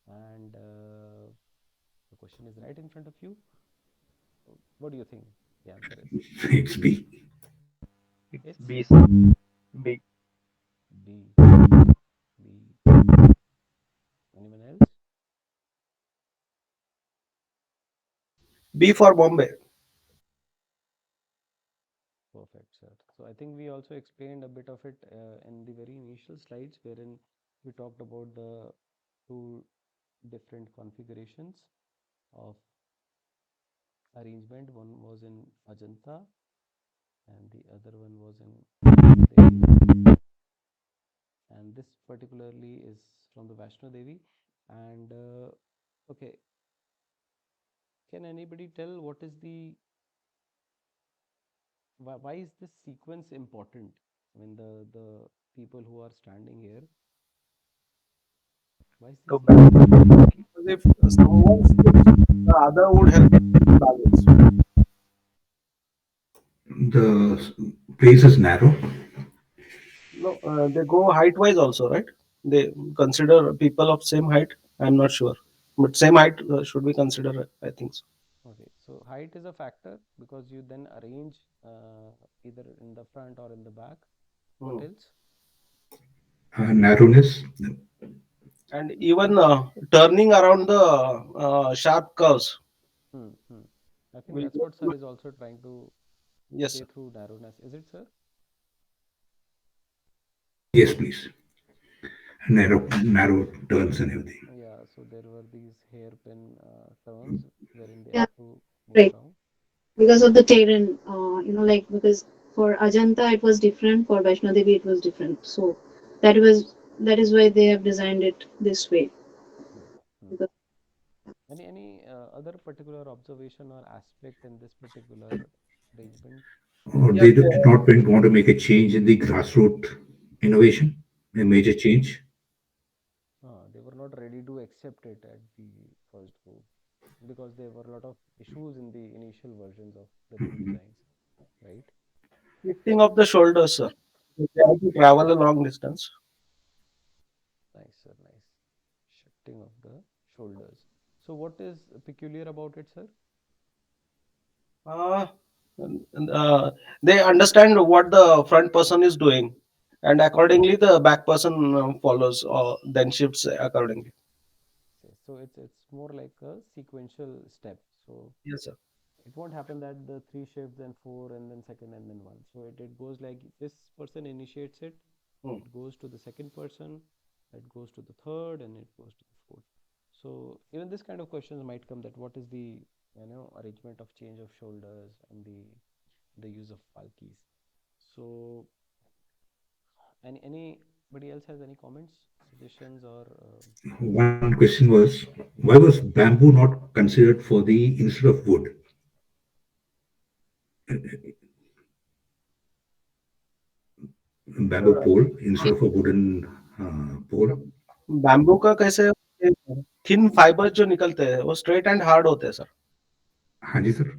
and the question is right in front of you. What do you think the answer is? It's B. It's It's B, sir. B. B. B. Anyone else? B for Bombay. Perfect, sir. So I think we also explained a bit of it in the very initial slides, wherein we talked about the two different configurations of arrangement. One was in Ajanta and the other one was in Vaishno Devi, and this particularly is from the Vaishno Devi. And okay, can anybody tell what is the why is this sequence important? I mean, the people who are standing here, why is this To sequence balance. important? Because if someone slips, the other would help to balance. The place is narrow. No, they go height wise also, right? They consider people of same height. I'm not sure, but same height should be considered. I think so. Okay, so height is a factor because you then arrange either in the front or in the back. What Hmm. else? Narrowness. And even turning around the sharp curves Hmm. I think will that's go. what sir is also trying to Yes, say sir. through narrowness. Is it, sir? Yes, please. Narrow turns and everything. Yeah, so there were these hairpin turns wherein they Yeah, have to move right. around. Because of the terrain, like because for Ajanta it was different, for Vaishno Devi it was different. So that is why they have designed it this way. Hmm. Hmm. Because Any other particular observation or aspect in this particular arrangement? Or Yes, they did not want to make a change in the grassroots innovation, a major change. They were not ready to accept it at the first go because there were a lot of issues in the initial versions of the new designs, right? lifting of the shoulders, sir. They have to travel a long distance. Nice, sir, nice. Shifting of the shoulders. So, what is peculiar about it, sir? Uh, they understand what the front person is doing, and accordingly the back person follows or then shifts accordingly. So, it's more like a sequential step. So, Yes, sir. it won't happen that the three shifts, then four, and then second, and then one. So, it goes like this person initiates it, Hmm. it goes to the second person, it goes to the third, and it goes to the fourth. So, even this kind of questions might come that what is the arrangement of change of shoulders and the use of palkis. So, anybody else has any comments, suggestions, or One question was, why was bamboo not considered for the instead of wood? Bamboo Sir, pole instead of a wooden pole. Bamboo का कैसे thin fibre जो निकलते हैं वो straight and hard होते हैं sir हाँ जी सर.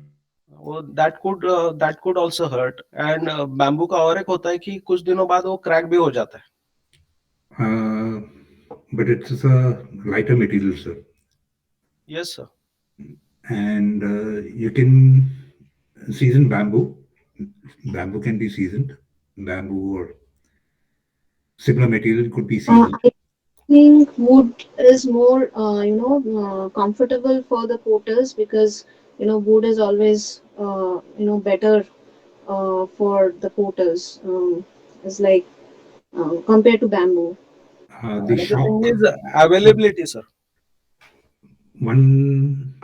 वो that could also hurt and bamboo का और एक होता है कि कुछ दिनों बाद वो क्रैक भी हो जाता है Uh, but it's a lighter material, sir, yes sir and you can season bamboo. Bamboo can be seasoned. Bamboo or similar material could be seasoned. I think wood is more, comfortable for the porters because wood is always better for the porters. It's like compared to bamboo. The another thing shock is availability sir one,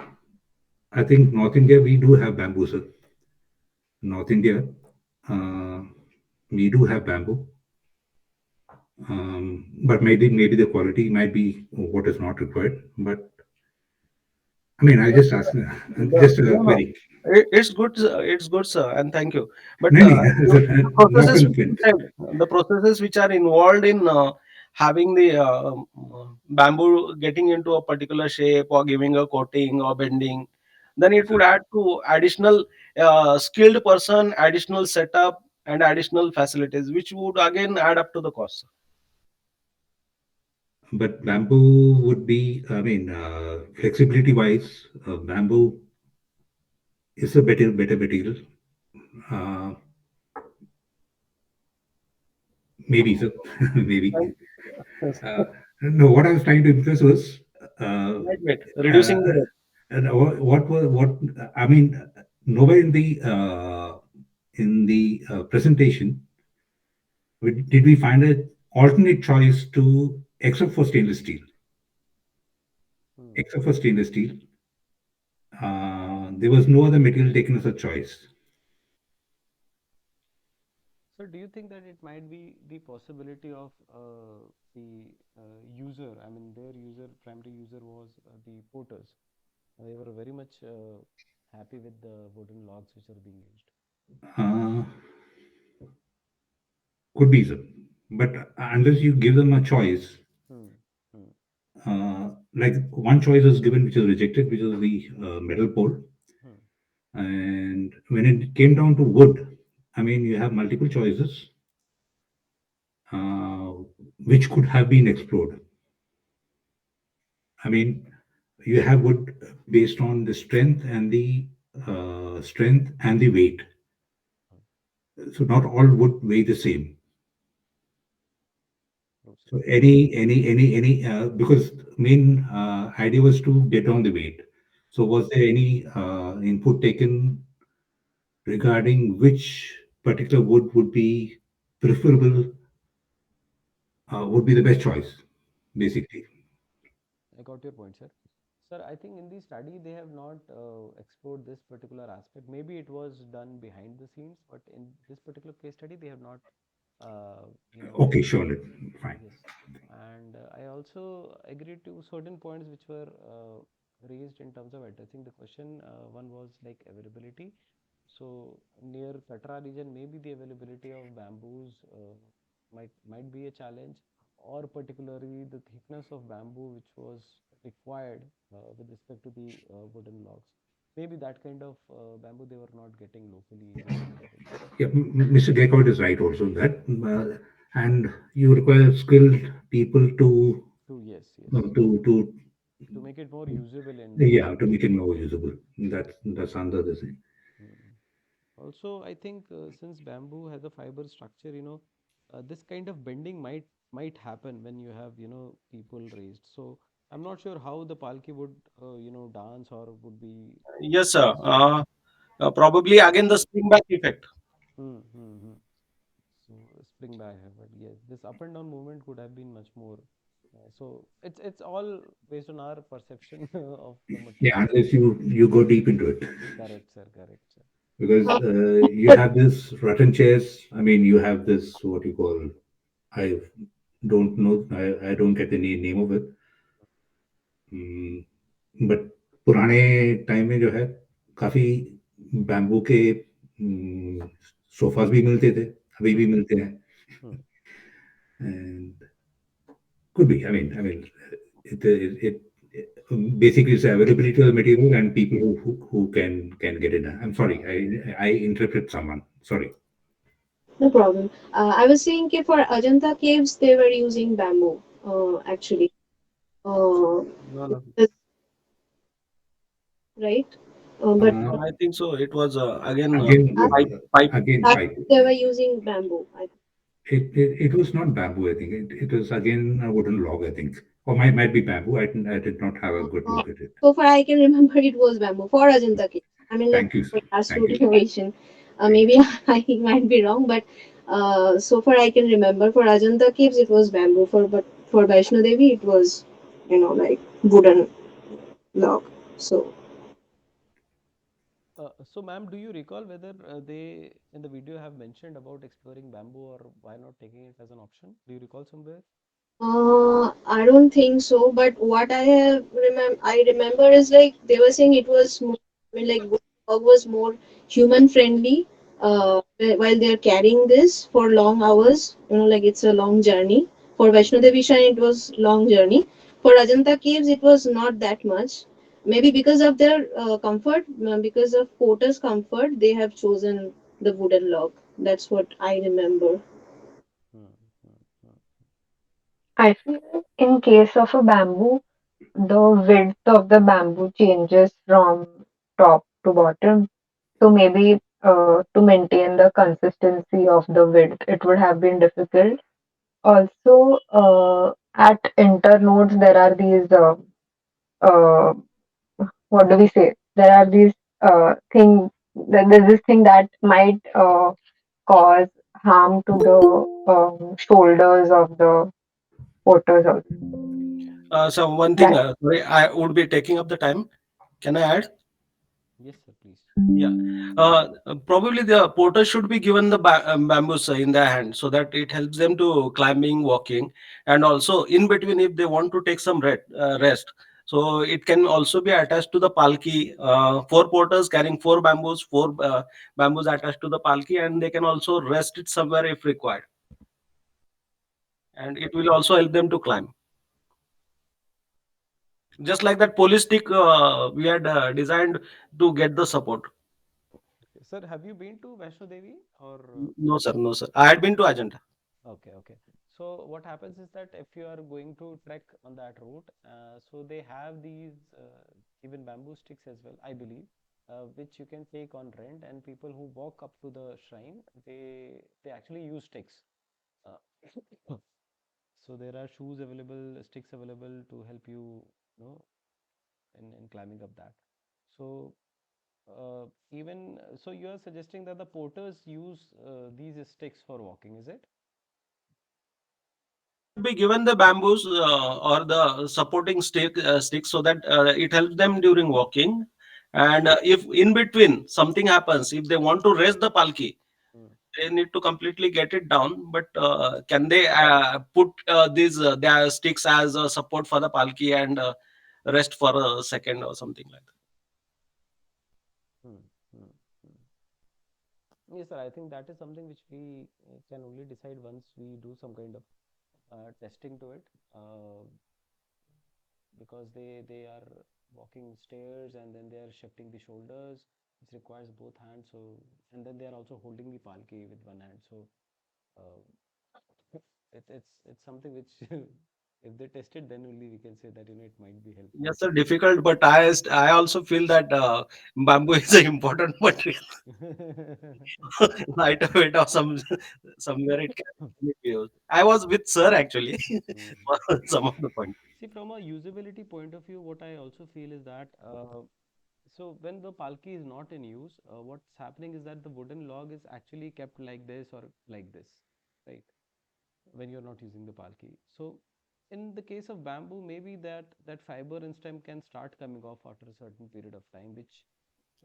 I think North India we do have bamboo, sir. North India, uh, we do have bamboo, but maybe the quality might be what is not required. But I mean, I just ask, just a No, no. query. It's good, it's good, sir, and thank you. But No, no, sir, the not processes an which you offense. said, the processes which are involved in having the bamboo getting into a particular shape or giving a coating or bending, then it would add to additional skilled person, additional setup, and additional facilities, which would again add up to the cost. But bamboo would be, I mean, flexibility wise, bamboo is a better material. Uh, maybe, sir, maybe. Thank you. Uh, no, what I was trying to impress was, uh, Lightweight, uh, reducing the weight. and what I mean, nowhere in the presentation did we find an alternate choice to except for stainless steel. hmm, Except for stainless steel, there was no other material taken as a choice. So, do you think that it might be the possibility of the user? I mean, their user, primary user was the porters. They were very much happy with the wooden logs which are being used. Uh, could be so. But unless you give them a choice, Hmm. Hmm. like one choice is given, which is rejected, which is the metal pole. Hmm. And when it came down to wood, I mean, you have multiple choices, uh, which could have been explored. I mean, you have wood based on the strength and the weight. Hmm. So not all wood weigh the same. True, sir. So any because main idea was to get on the weight. So was there any input taken regarding which particular wood would be preferable, would be the best choice, Hmm. basically? I got your point, sir. Sir, I think in the study they have not explored this particular aspect. Maybe it was done behind the scenes, but in this particular case study, they have not, uh, you know, Okay, sure, fine. yes. And I also agree to certain points which were raised in terms of addressing the question. One was like availability. So near Katra region, maybe the availability of bamboos might be a challenge, or particularly the thickness of bamboo which was required with respect to the wooden logs. Maybe that kind of bamboo they were not getting locally readily available. Yeah, Mr. Gaikwad is right also that, and you require skilled people To yes, uh, yes, to to make it more usable in the yeah, to daily make it life. more usable. That's another thing. Mm. Also, I think since bamboo has a fiber structure, this kind of bending might happen when you have people raised. So I'm not sure how the palki would dance or would be Yes, sir. raised. Probably again the spring back effect. Hmm, hmm, hmm. So spring back, but yes, this up and down movement could have been much more. So it's all based on our perception of the Yeah, material. unless you go deep into it, Correct, sir. Correct, sir. because you have this rattan chairs. I mean, you have this what you call. I don't know. I don't get the name of it. But पुराने time में जो है काफी bamboo के sofas भी मिलते थे, अभी भी Hmm, मिलते हैं. hmm. And could be. I mean, it basically it's availability of the material and people who can get it done. I'm sorry, I interrupted someone. Sorry. No problem. I was saying that for Ajanta caves, they were using bamboo, actually. Uh, No, no. right? But Uh, I think so. It was again again, last, pipe. Pipe. again, last pipe. they were using bamboo. It was not bamboo. I think it was again a wooden log. I think, or might be bamboo. I did not have a good Uh, look at it. so far, I can remember it was bamboo for Ajanta caves. I mean, like Thank you, sir. for last Thank to you. innovation. Thank Maybe you. I might be wrong, but so far I can remember for Ajanta caves it was bamboo. But for Vaishno Devi it was, like wooden log. So So, ma'am, do you recall whether they in the video have mentioned about exploring bamboo or why not taking it as an option? Do you recall somewhere? I don't think so. But what I remember is like they were saying it was more, I mean, like dog was more human friendly. Hmm, While they're carrying this for long hours, like it's a long journey. For Vaishno Devi Shrine, it was long journey. For Ajanta caves, it was not that much. Maybe because of their comfort, because of porter's comfort, they have chosen the wooden log. That's what I remember. hmm, hmm, hmm. I feel like in case of a bamboo, the width of the bamboo changes from top to bottom. So maybe to maintain the consistency of the width, it would have been difficult. Also, at internodes, there are these uh, what do we say? There are these things. There's this thing that might cause harm to the shoulders of the porters also. So one thing, That sorry, I would be taking up the time. Can I add? Yes, sir, please. Yeah. Probably the porter should be given the bamboos in their hand so that it helps them to climbing, walking, and also in between if they want to take some rest. So it can also be attached to the palki. Four porters carrying four bamboos attached to the palki, and they can also rest it somewhere if required. And it will also help them to climb. Just like that police stick we had designed to get the support. Okay. Sir, have you been to Vaishno Devi or? No, sir, no, sir. I had been to Ajanta. Okay, okay. So what happens is that if you are going to trek on that route, so they have these even bamboo sticks as well, I believe, which you can take on rent, and people who walk up to the shrine, they actually use sticks. Uh, so there are shoes available, sticks available to help you, you know, in climbing up that. So even so, you are suggesting that the porters use these sticks for walking, is it? They should be given the bamboos or the supporting sticks so that it helps them during walking. And if in between something happens, if they want to raise the palki, Hmm. they need to completely get it down. But can they put these their sticks as a support for the palki and rest for a second or something like that? Hmm. Hmm. Hmm. Yes, sir. I think that is something which we can only decide once we do some kind of testing to it, because they are walking stairs and then they are shifting the shoulders, which requires both hands. So and then they are also holding the palki with one hand. So uh, it's something which if they test it, then only we can say that it might be helpful. Yes, sir, difficult, but I also feel that bamboo is an important material. Lighter weight or somewhere it can be used. I was with sir actually Hmm. for some of the points. See, from a usability point of view, what I also feel is that so when the palki is not in use, what's happening is that the wooden log is actually kept like this or like this, right? When you're not using the palki. So in the case of bamboo, maybe that fiber and stem can start coming off after a certain period of time, which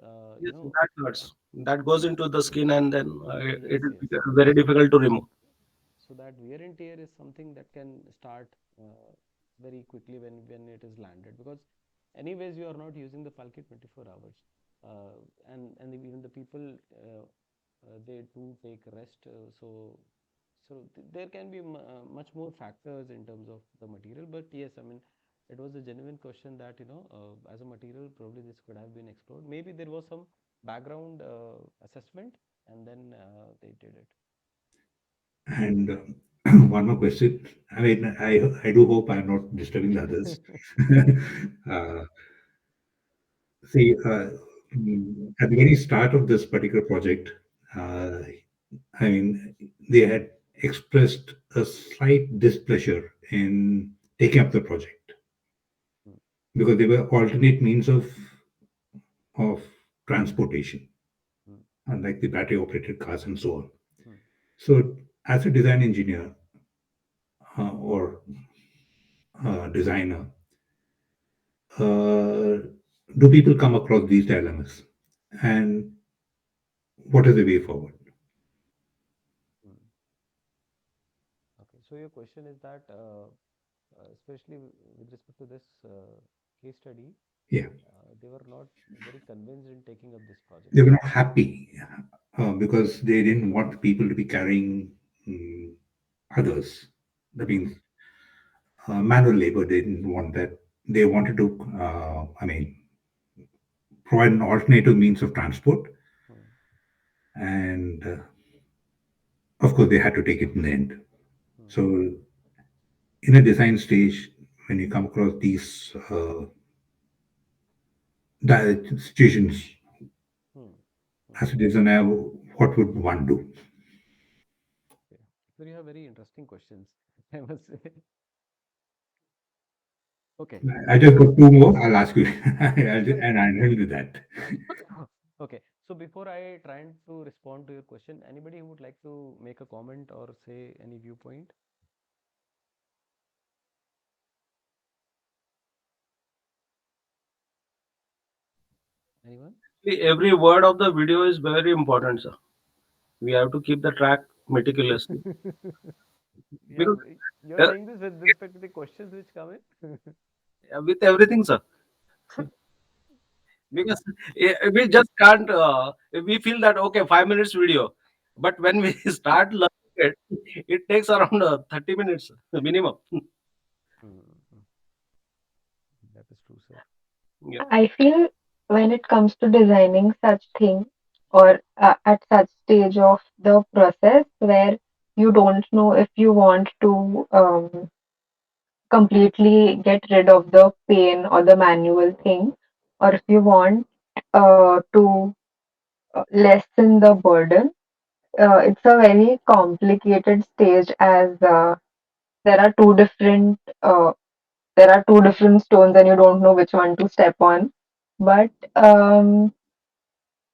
uh, you Yes, know, that hurts. That goes into the skin and then yes, it is yes. very difficult to remove. So that wear and tear is something that can start very quickly when it is landed, because anyways you are not using the palki 24 hours, and even the people they do take rest, there can be much more factors in terms of the material. But yes, I mean, it was a genuine question that as a material probably this could have been explored. Maybe there was some background assessment and then they did it. And one more question. I mean, I do hope I'm not disturbing the others. uh, see, at the very start of this particular project, uh, I mean, they had expressed a slight displeasure in taking up the project Hmm, because there were alternate means of transportation, hmm, unlike the battery operated cars and so on. hmm, So, as a design engineer or designer, uh, do people come across these dilemmas? And what is the way forward? hmm. Okay, so your question is that, especially with respect to this case study, Yeah, they were not very convinced in taking up this project, they were right? not happy because they didn't want people to be carrying mm, others. That Hmm, means manual labor. They didn't want that. They wanted to, I mean, provide an alternative means of transport, hmm, and of course, they had to take it in the end. hmm, So, in a design stage, when you come across these situations, hmm, hmm. as a designer, what would one do? Okay. So you have very interesting questions, I must say. Okay. I just got two more. I'll ask you, and I'll do that. Okay. So before I try to respond to your question, anybody who would like to make a comment or say any viewpoint? Anyone? Every word of the video is very important, sir. We have to keep the track meticulously Yeah, because you're uh, saying this with respect to the questions which come in? with everything, sir. Because we just can't. We feel that okay, 5 minutes video, but when we start learning it, it takes around 30 minutes minimum. Mm, that is true, sir. Yeah. I feel when it comes to designing such thing or at such stage of the process where you don't know if you want to completely get rid of the pain or the manual thing, or if you want to lessen the burden. It's a very complicated stage as there are two different stones and you don't know which one to step on. But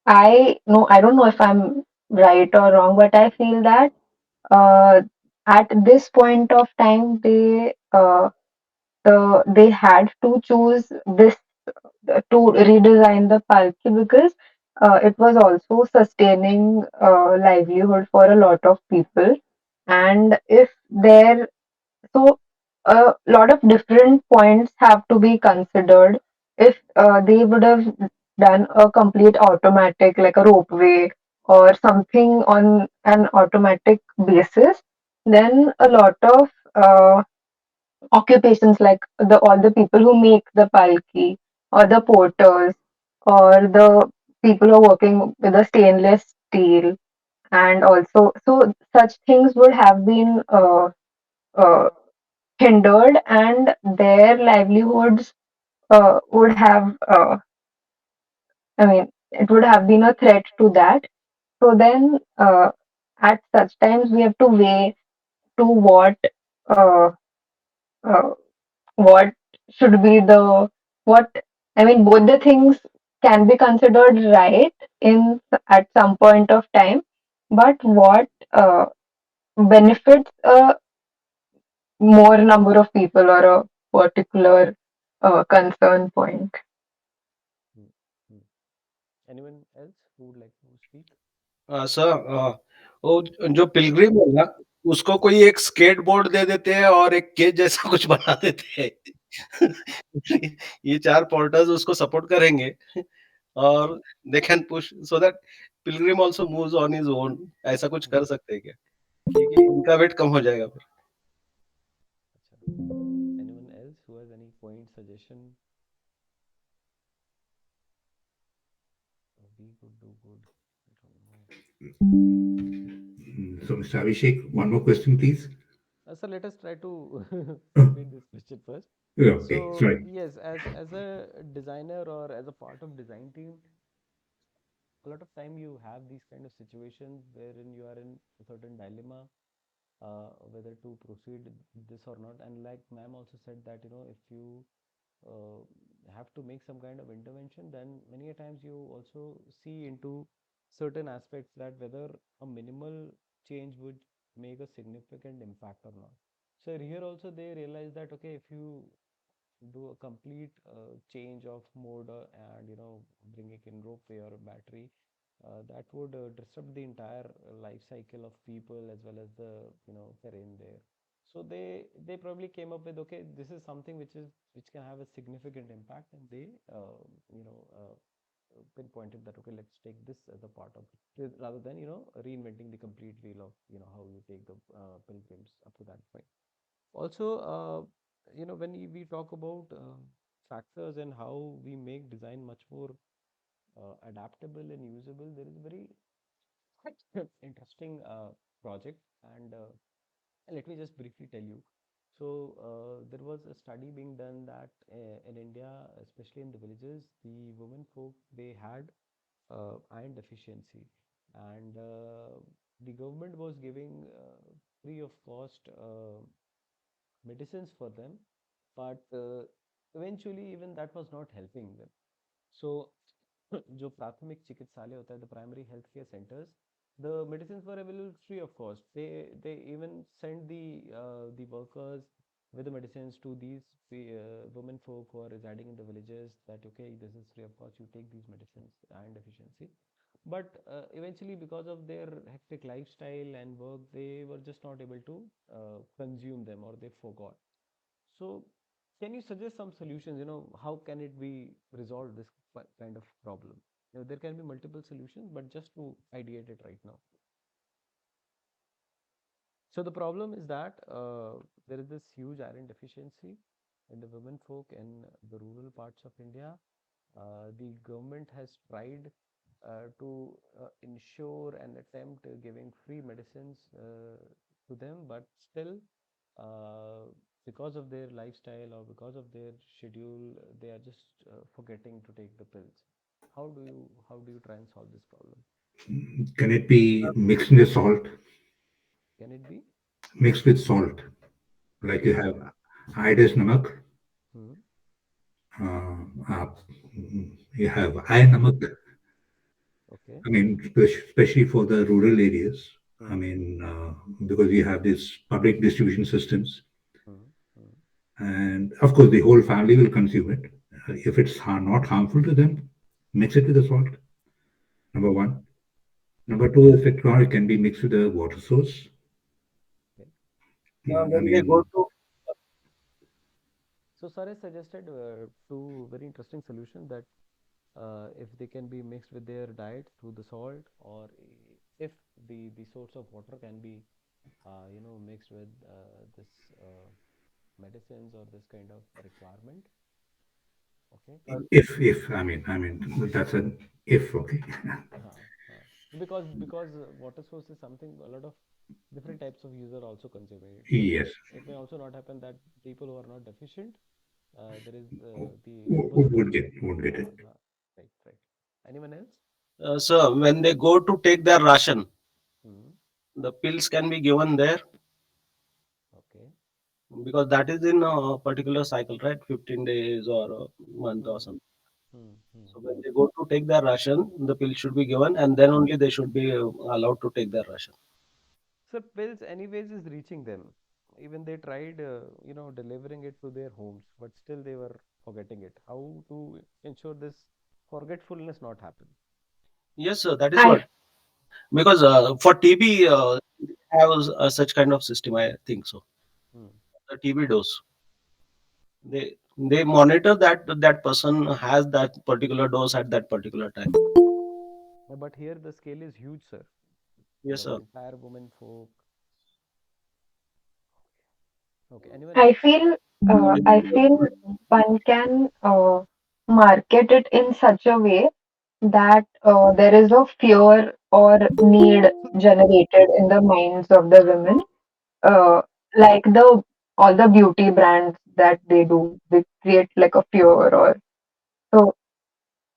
I don't know if I'm right or wrong, but I feel that uh, at this point of time they had to choose this to redesign the Palki because it was also sustaining livelihood for a lot of people. And if there, so a lot of different points have to be considered. If they would have done a complete automatic, like a ropeway or something on an automatic basis, then a lot of occupations like the all the people who make the palki or the porters or the people who are working with the stainless steel and also so such things would have been uh, hindered and their livelihoods would have I mean it would have been a threat to that. So then at such times we have to weigh to uh, uh, what should be the what I mean both the things can be considered right in at some point of time, but what benefits a more number of people or a particular concern point. Mm, mm. Anyone else who would like to speak? Sir वो जो Pilgrim है ना, उसको कोई एक skate board दे देते हैं और एक केज जैसा कुछ बना देते हैं। ये 4 पोर्टर्स उसको सपोर्ट करेंगे और they can push so that Pilgrim also moves on his own. ऐसा कुछ Mm, कर सकते हैं क्या? क्योंकि इनका वेट कम हो जाएगा फिर। acha. Anyone else who has any point, suggestion? We could do good. I don't know. So, Mr. Abhishek, one more question, please. So let us try to Oh, complete this question first. yeah, okay, So sorry. yes, as a designer or as a part of design team, a lot of time you have these kind of situations wherein you are in a certain dilemma, whether to proceed this or not. And like ma'am also said that if you uh, have to make some kind of intervention, then many a times you also see into certain aspects that whether a minimal change would make a significant impact or not. So here also they realize that okay, if you do a complete change of mode and bring it in ropeway or battery, that would disrupt the entire life cycle of people as well as the terrain there. So they probably came up with okay, this is something which can have a significant impact, and they pinpointed that okay, let's take this as a part of it rather than reinventing the complete wheel of how you take the pilgrims up to that point. Also, when we talk about factors and how we make design much more adaptable and usable, there is a very interesting project, and let me just briefly tell you. So, there was a study being done that in India, especially in the villages, the women folk they had iron deficiency, and the government was giving free of cost medicines for them, but eventually even that was not helping them. So जो प्राथमिक चिकित्सालय होता है, the primary healthcare centers, the medicines were available free of cost. They even sent the workers with the medicines to these women folk who are residing in the villages, that okay, this is free of cost, you take these medicines, iron deficiency. But eventually, because of their hectic lifestyle and work, they were just not able to consume them, or they forgot. So can you suggest some solutions? How can it be resolved, this kind of problem? There can be multiple solutions, but just to ideate it right now. So the problem is that there is this huge iron deficiency in the women folk in the rural parts of India. The government has tried to ensure and attempt giving free medicines to them, but still, uh, because of their lifestyle or because of their schedule, they are just forgetting to take the pills. How do you try and solve this problem? Can it be mixed with salt? Can it be? Mixed with salt, like you Okay. have iodized namak, Hmm. uh, uh, you have iron namak. Okay. I mean, especially for the rural areas. I Hmm. mean, because we have these public distribution systems, Hmm. Hmm. and of course, the whole family will consume it. If it's not harmful to them, mix it with the salt. Number one. Number two, if it can be mixed with a water source. Okay. I When they go mean, to So sir has suggested two very interesting solutions, that if they can be mixed with their diet through the salt, or if the source of water can be mixed with this medicines or this kind of requirement. Okay. if that's an if. Okay. uh, uh, because water source is something a lot of different types of user also consuming it. So Yes. it may also not happen that people who are not deficient, there is the Would, opposite would also. get would get it. Right, right. Anyone else? so when they go to take their ration, Hmm. the pills can be given there Okay. because that is in a particular cycle, right? 15 days or a month or Hmm. something. Hmm. Hmm. So when they go to take their ration, the pill should be given, and then only they should be allowed to take their ration. So pills anyways is reaching them. Even they tried, delivering it to their homes, but still they were forgetting it. How to ensure this forgetfulness not happen? Yes, sir, that is I what. Because for TB, they have such kind of system. I think so. Hmm. The TB dose, they monitor that that person has that particular dose at that particular time. But here the scale is huge, sir. Yes, The sir. entire woman folk. Okay. Anyone I else? feel I feel one can market it in such a way that there is a fear or need generated in the minds of the women, uh, like the all the beauty brands that they do, they create like a fear, or so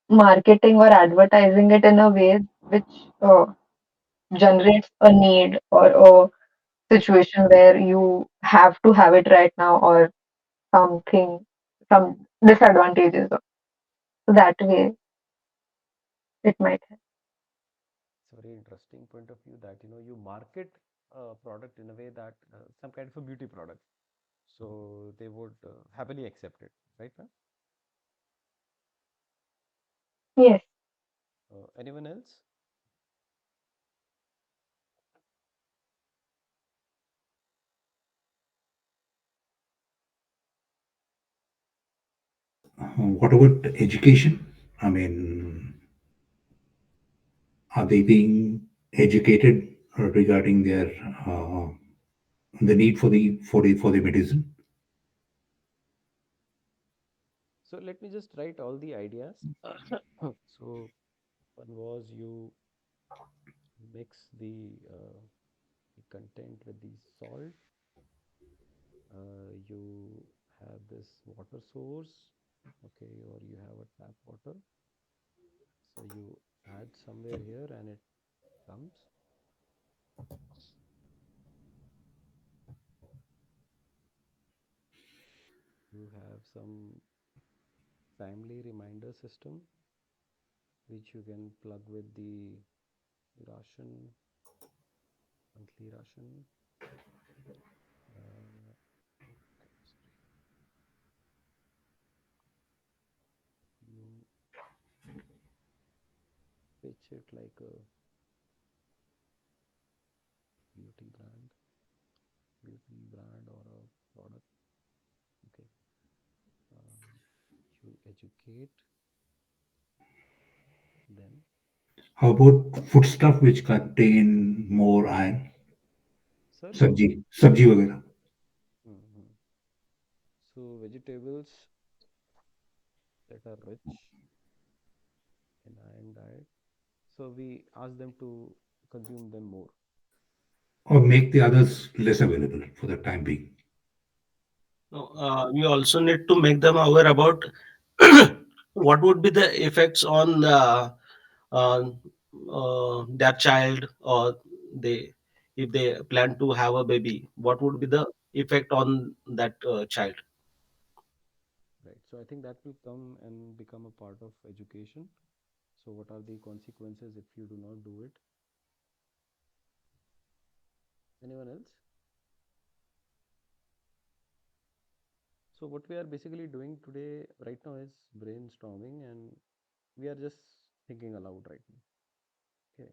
marketing or advertising it in a way which generates a need or a situation where you have to have it right now, or something, some disadvantages. So that way it might help. It's a very interesting point of view, that you market a product in a way that some kind of a beauty product, so they would happily accept it, right, ma'am? Yes. Anyone else? What about education? I mean, are they being educated regarding their uh, the need for the medicine? So let me just write all the ideas. So one was, you mix the content with the salt. You have this water source, okay, or you have a tap water. So you add somewhere here and it comes. You have some timely reminder system which you can plug with the ration, monthly ration. Uh, it like a beauty brand, beauty brand or a product. Okay. Um, you educate them. How about foodstuff which contain more iron? Sorry. सब्जी वगैरह. Hmm. So vegetables that are rich in iron diet. So we ask them to consume them more. Or make the others less available for the time being. No, we also need to make them aware about what would be the effects on uh, their child, or they, if they plan to have a baby, what would be the effect on that child. Right. So I think that will come and become a part of education. So what are the consequences if you do not do it? Anyone else? So what we are basically doing today right now is brainstorming, and we are just thinking aloud right now. Okay.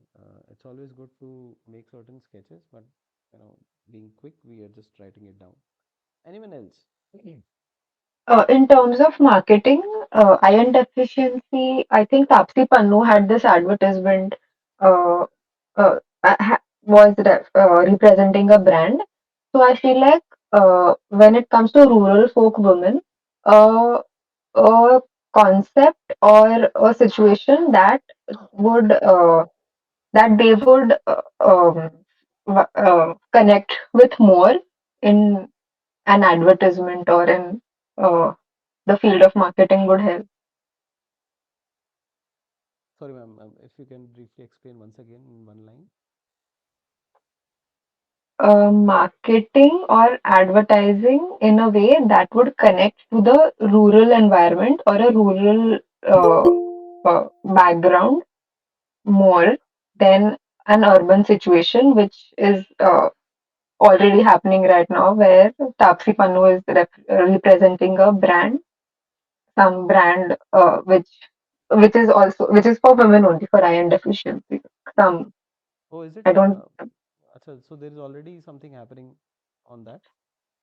It's always good to make certain sketches, but you know, being quick, we are just writing it down. Anyone else? Mhm. In terms of marketing, iron deficiency, I think Tapsi Pannu had this advertisement, uh, was representing a brand. So I feel like when it comes to rural folk women, uh, a concept or a situation would that they would connect with more in an advertisement or in the field of marketing would help. Sorry, ma'am. If you can briefly explain once again in one line. Marketing or advertising in a way that would connect to the rural environment or a rural background more than an urban situation, which is already happening right now, where Tapsi Pannu is representing a brand, some brand which is for women only for iron deficiency. Some Oh, is it? I don't. Acha, so there is already something happening on that.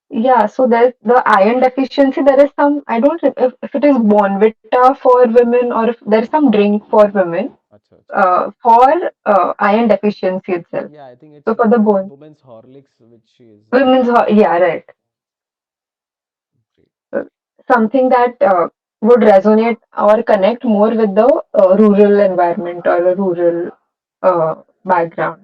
Yeah, so there's the iron deficiency. There is some, I don't know if it is Bonvita for women or if there is some drink for women Acha, acha. for iron deficiency itself. Yeah, I think So it's for the bone, women's Horlicks, which is yeah, right. great. Uh, Something that would resonate or connect more with the rural environment or a rural background.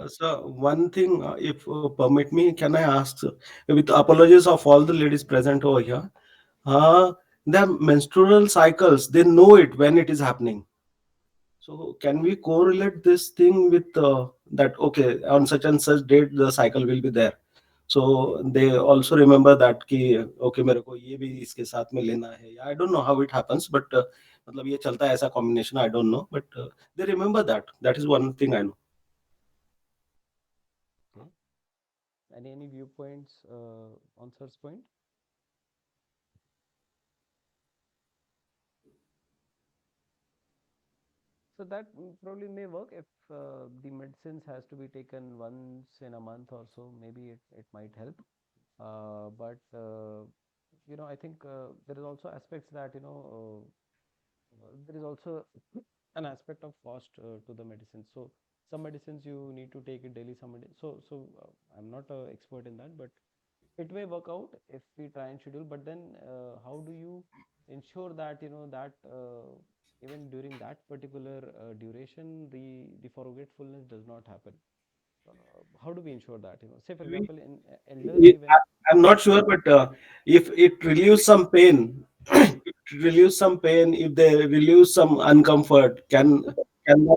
So one thing, if permit me, can I ask, with apologies of all the ladies present over here, uh, the menstrual cycles, they know it when it is happening. So can we correlate this thing with that? Okay, on such and such date the cycle will be there. So they also remember that कि okay मेरे को ये भी इसके साथ में लेना है. I don't know how it happens, but मतलब ये चलता है ऐसा combination. I don't know, but they remember that. That is one thing I know. Okay. Any viewpoints on Sir's point? So that probably may work if the medicines has to be taken once in a month or so. Maybe it might help. But you know, I think there is also aspects that there is also an aspect of cost to the medicine. So some medicines you need to take it daily. So I'm not an expert in that, but it may work out if we try and schedule. But then how do you ensure that that even during that particular duration the forgetfulness does not happen? How do we ensure that? Say for example, in elderly when I'm not sure, but if it relieves some pain, it relieves some pain. If they relieve some uncomfort, can that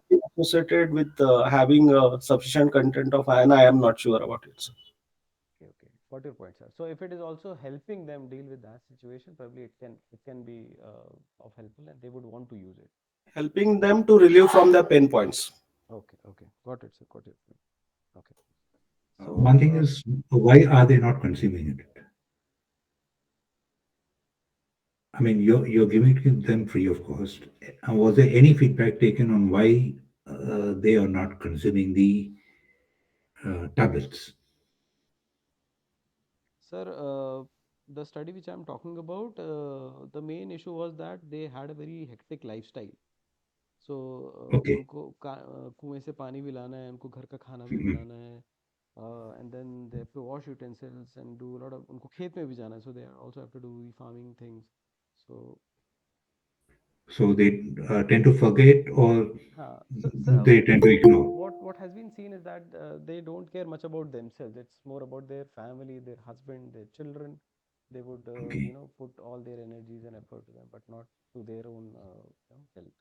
be associated with having sufficient content of iron? I am not sure about it. So, okay, okay, got your point, sir. So if it is also helping them deal with that situation, probably it can be of helpful and they would want to use it. helping them to relieve from their pain points. Okay, okay, got it, sir. Got it. Okay. One So thing is, why are they not consuming it? I mean, you're giving it them free of cost. Was there any feedback taken on why they are not consuming the tablets? Sir, the study which I'm talking about, the main issue was that they had a very hectic lifestyle. So Okay. उनको कुएं से पानी भी लाना है, उनको घर का खाना भी Mhm. बनाना है, and then they have to wash utensils and do a lot of, उनको खेत में भी जाना है, so they also have to do the farming things. So So they tend to forget, or so they tend to ignore. what has been seen is that they don't care much about themselves. It's more about their family, their husband, their children. They would Okay. put all their energies and effort to them, but not to their own health.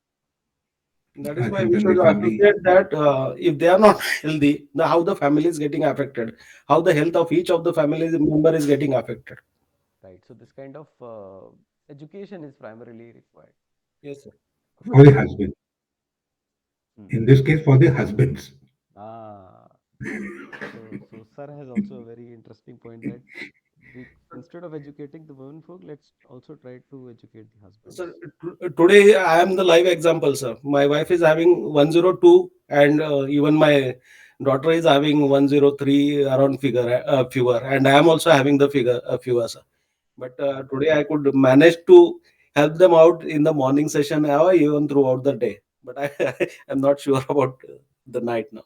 That is I why think we when the should family, appreciate that if they are not healthy, how the family is getting affected, how the health of each of the family member is getting affected. Right. So this kind of education is primarily required. Yes, sir. for the husband, Hmm. in this case, for the husbands. Ah, so sir has also a very interesting point that we, instead of educating the women folk, let's also try to educate the husbands. Sir, today I am the live example, sir. My wife is having 102, and even my daughter is having 103 around fever, and I am also having the fever, sir. But today I could manage to help them out in the morning session or even throughout the day. But I am not sure about the night now.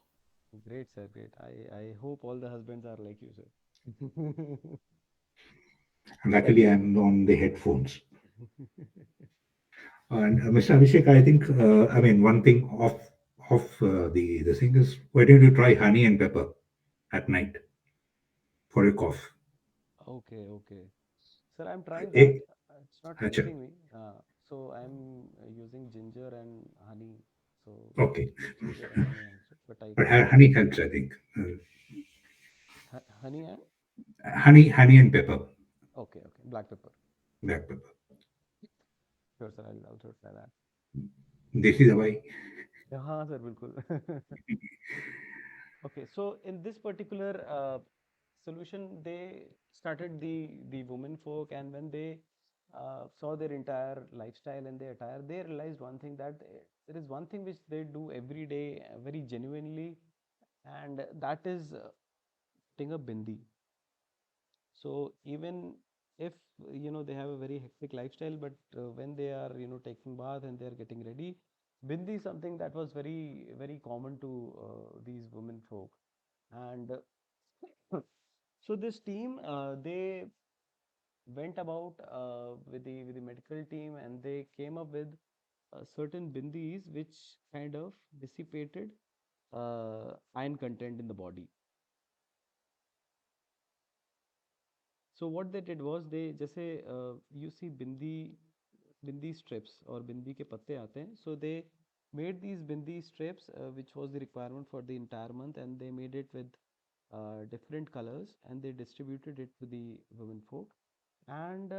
Great, sir. Great. I hope all the husbands are like you, sir. Luckily, I'm on the headphones. And Mr. Abhishek, I think, I mean, one thing of the thing is, why don't you try honey and pepper at night for a cough? Okay, okay. Sir, I'm trying that. Egg, It's not acha, helping me. So I'm using ginger and honey. So okay. ginger and honey also. But I But think honey helps, I think. honey and Honey and pepper, okay, okay, black pepper. black pepper. Sure, sir. I'll also try that. Desi dawai. हाँ sir, बिल्कुल. Okay, so in this particular solution, they started the women folk, and when they saw their entire lifestyle and their attire, they realized one thing, that there is one thing which they do every day very genuinely, and that is putting a bindi. So even if they have a very hectic lifestyle, but when they are taking bath and they are getting ready, bindi is something that was very very common to these women folk. And so this team, they went about with the medical team, and they came up with certain bindis which kind of dissipated iron content in the body. So what they did was, they जैसे you see bindi strips और bindi के पत्ते आते हैं, so they made these bindi strips, which was the requirement for the entire month, and they made it with different colors, and they distributed it to the women folk. And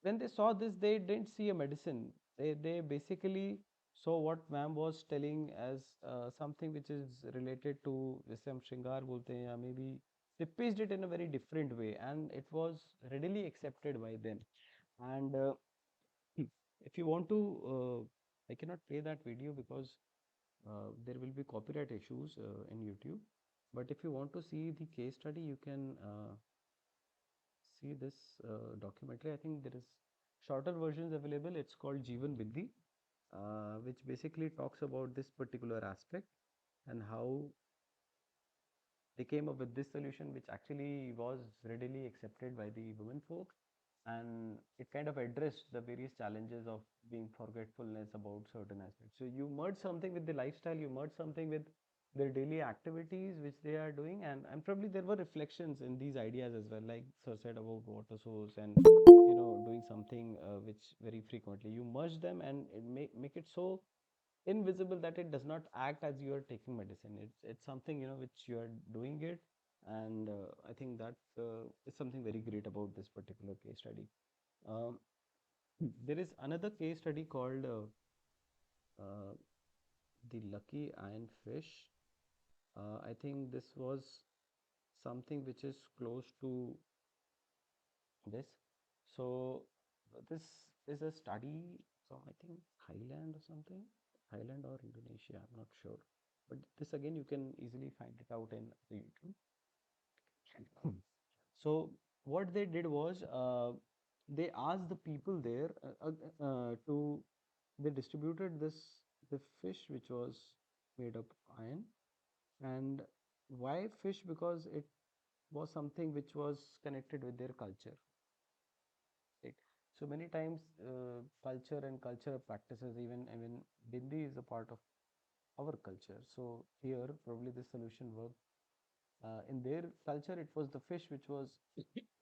when they saw this, they didn't see a medicine. They basically saw what ma'am was telling as something which is related to, जैसे हम श्रृंगार बोलते हैं, या maybe they pitched it in a very different way, and it was readily accepted by them. And if you want to, I cannot play that video because there will be copyright issues in YouTube. But if you want to see the case study, you can see this documentary. I think there is shorter versions available. It's called Jeevan Vidhi, which basically talks about this particular aspect, and how they came up with this solution, which actually was readily accepted by the women folk, and it kind of addressed the various challenges of being forgetfulness about certain aspects. So you merge something with the lifestyle, you merge something with their daily activities which they are doing, and probably there were reflections in these ideas as well, like sir said about water source, and doing something which very frequently you merge them, and it make it so invisible that it does not act as you are taking medicine. It's something which you are doing it. And I think that is something very great about this particular case study. um, there is another case study called uh, the lucky iron fish. I think this was something which is close to this. So this is a study from, I think, Thailand or something, Thailand or Indonesia, I'm not sure. But this again, you can easily find it out in the YouTube. So what they did was they asked the people there to they distributed the fish which was made of iron. And why fish? Because it was something which was connected with their culture, right? So many times culture and cultural practices, even Bindi is a part of our culture. So here probably this solution worked. In their culture it was the fish which was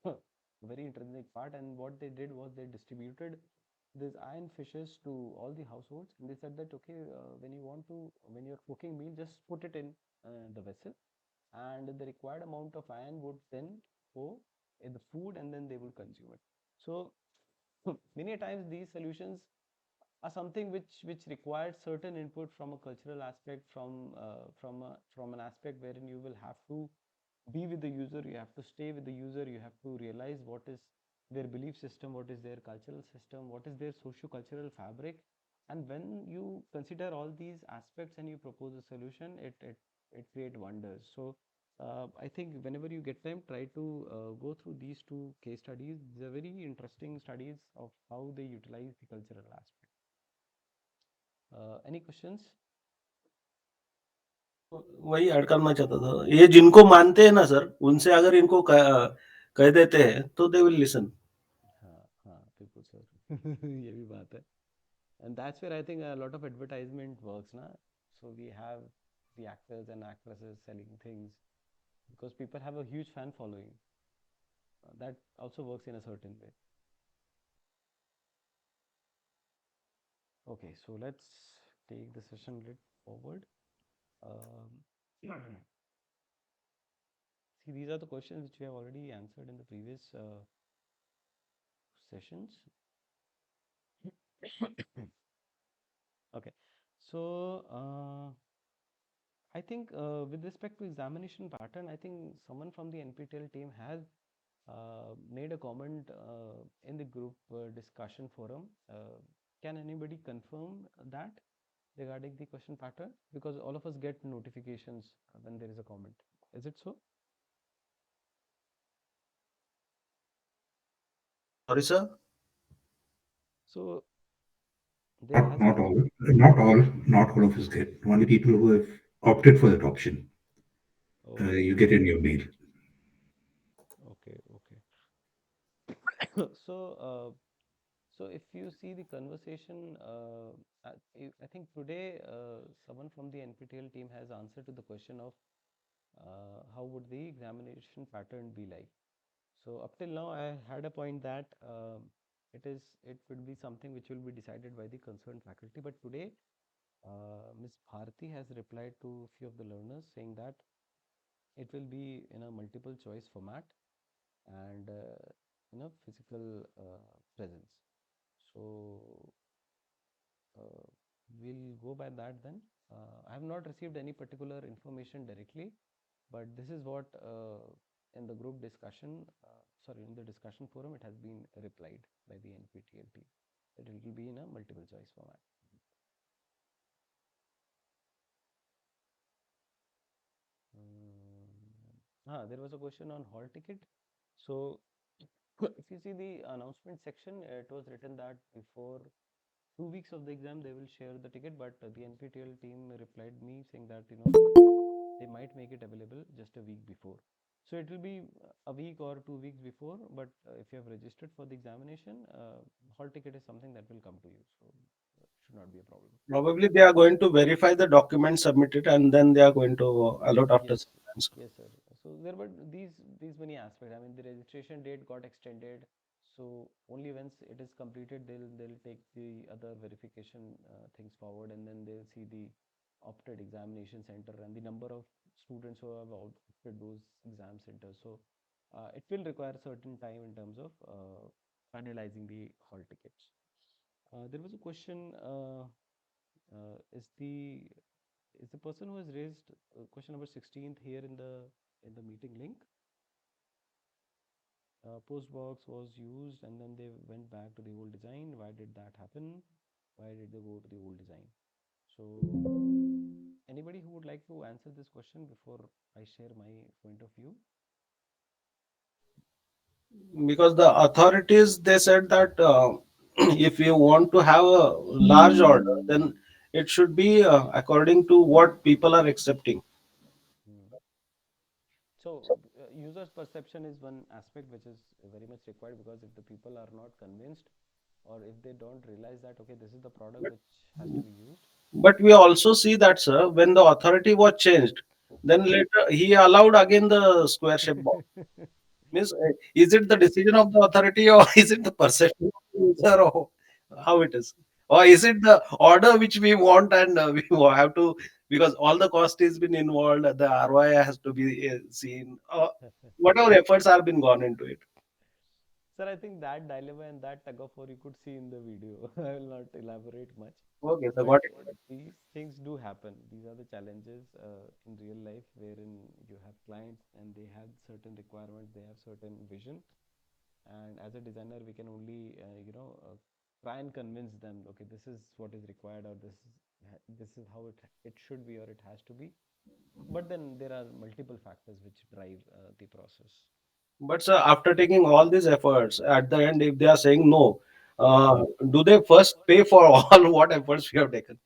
a very intrinsic part, and what they did was they distributed these iron fishes to all the households, and they said that okay, when you're cooking meal, just put it in the vessel, and the required amount of iron would then go in the food, and then they will consume it. So many times these solutions are something which requires certain input from a cultural aspect, from an aspect wherein you will have to be with the user, you have to stay with the user, you have to realize what is their belief system, what is their cultural system, what is their socio-cultural fabric. And when you consider all these aspects and you propose a solution, it create wonders. So I think whenever you get time, try to go through these two case studies. These are very interesting studies of how they utilize the cultural aspect. Any questions? वही add करना चाहता था, ये जिनको मानते हैं ना sir, उनसे अगर इनको कह देते हैं तो दे विल लिसन. हाँ हाँ बिल्कुल सर ये भी बात है. And that's where I think a lot of advertisement works, na? So we have the actors and actresses selling things because people have a huge fan following. That also works in a certain way. Okay, so let's take the session a little forward. Um, See, these are the questions which we have already answered in the previous sessions. Okay, so I think with respect to examination pattern, I think someone from the NPTEL team has made a comment in the group discussion forum. Can anybody confirm that regarding the question pattern? Because all of us get notifications when there is a comment. Is it so? Sorry sir. So there Not has not been. all, not all of us get. Only people who have opted for that option. Oh, You get in your mail. okay, okay. So, so if you see the conversation, I think today someone from the NPTEL team has answered to the question of how would the examination pattern be like. So up till now, I had a point that it would be something which will be decided by the concerned faculty. But today, Ms. Bharati has replied to a few of the learners saying that it will be in a multiple choice format and physical presence. So uh, we'll go by that then. I have not received any particular information directly, but this is what in the group discussion, sorry, in the discussion forum, it has been replied by the NPTEL team that it will be in a multiple choice format. There was a question on hall ticket. So if you see the announcement section, it was written that before 2 weeks of the exam, they will share the ticket, but the NPTEL team replied me saying that they might make it available just a week before. So it will be a week or 2 weeks before, but if you have registered for the examination, hall ticket is something that will come to you. So it should not be a problem. Probably they are going to verify the documents submitted and then they are going to allot after Yes, some time. yes, sir. So there were these many aspects. I mean, the registration date got extended, so only once it is completed, they'll take the other verification things forward, and then they'll see the opted examination center and the number of students who have opted those exam centers. So it will require certain time in terms of finalizing the hall tickets. There was a question: is the person who has raised question number 16th here in the meeting link? Post box was used and then they went back to the old design. Why did that happen? Why did they go to the old design? So, anybody who would like to answer this question before I share my point of view? Because the authorities, they said that if you want to have a large order, then it should be according to what people are accepting. Hmm. So, users' perception is one aspect which is very much required, because if the people are not convinced, or if they don't realize that, okay, this is the product but, which has to be used. but we also see that, sir, when the authority was changed, then Hmm. later he allowed again the square shape box. Means, is it the decision of the authority, or is it the perception of the user, or how it is? Or is it the order which we want, and we have to, because all the cost is been involved, the ROI has to be seen, whatever efforts have been gone into it. Sir, I think that dilemma and that tug of war you could see in the video. I will not elaborate much, Okay, so but got it. these things do happen. These are the challenges in real life, wherein you have clients and they have certain requirements, they have certain vision, and as a designer, we can only try and convince them. Okay, this is what is required, or this is how it should be, or it has to be. But then there are multiple factors which drive the process. But sir, after taking all these efforts, at the end, if they are saying no, do they first pay for all what efforts we have taken?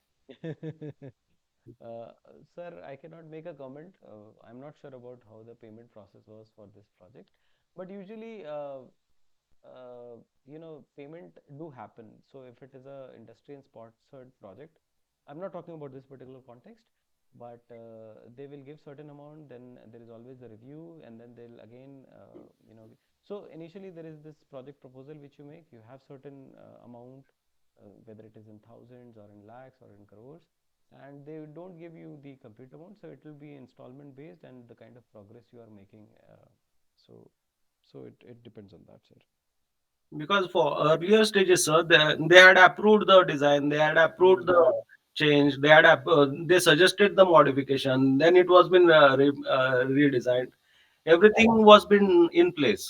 Uh, Sir, I cannot make a comment. I'm not sure about how the payment process was for this project, but usually, payment do happen. So if it is a industry and sponsored project, I'm not talking about this particular context, but they will give certain amount. Then there is always a review, and then they'll again, So initially there is this project proposal which you make. You have certain amount, whether it is in thousands or in lakhs or in crores, and they don't give you the complete amount, so it will be installment based and the kind of progress you are making. So, it depends on that, sir. Because for earlier stages, sir, they had approved the design, they had approved Hmm. the change, they suggested the modification, then it was been redesigned. Everything was been in place.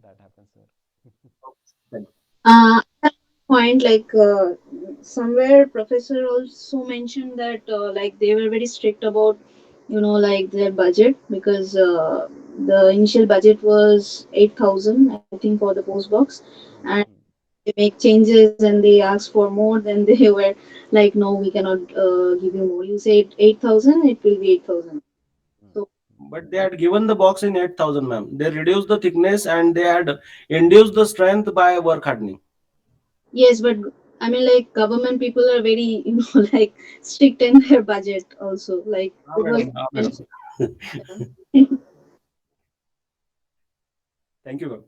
That happens, sir. Thank At point, like somewhere professor also mentioned that like they were very strict about, like their budget, because the initial budget was 8,000, I think, for the post box, and Hmm. they make changes and they ask for more, then they were like, no, we cannot give you more. You say 8,000, it will be 8,000. Hmm. So But they had given the box in 8,000, ma'am. They reduced the thickness and they had induced the strength by work hardening. yes, but I mean, like government people are very, like strict in their budget also. Like Ah, it was madam. Ah, madam. mentioned. Yeah. Thank you, ma'am.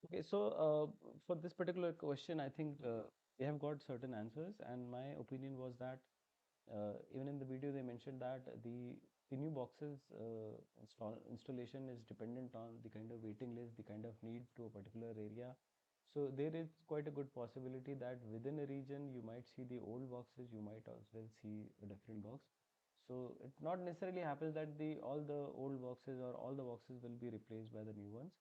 Okay, so for this particular question, I think they have got certain answers, and my opinion was that even in the video they mentioned that the new boxes installation is dependent on the kind of waiting list, the kind of need to a particular area. So there is quite a good possibility that within a region you might see the old boxes, you might as well see a different box. So it not necessarily happens that the all the old boxes or all the boxes will be replaced by the new ones.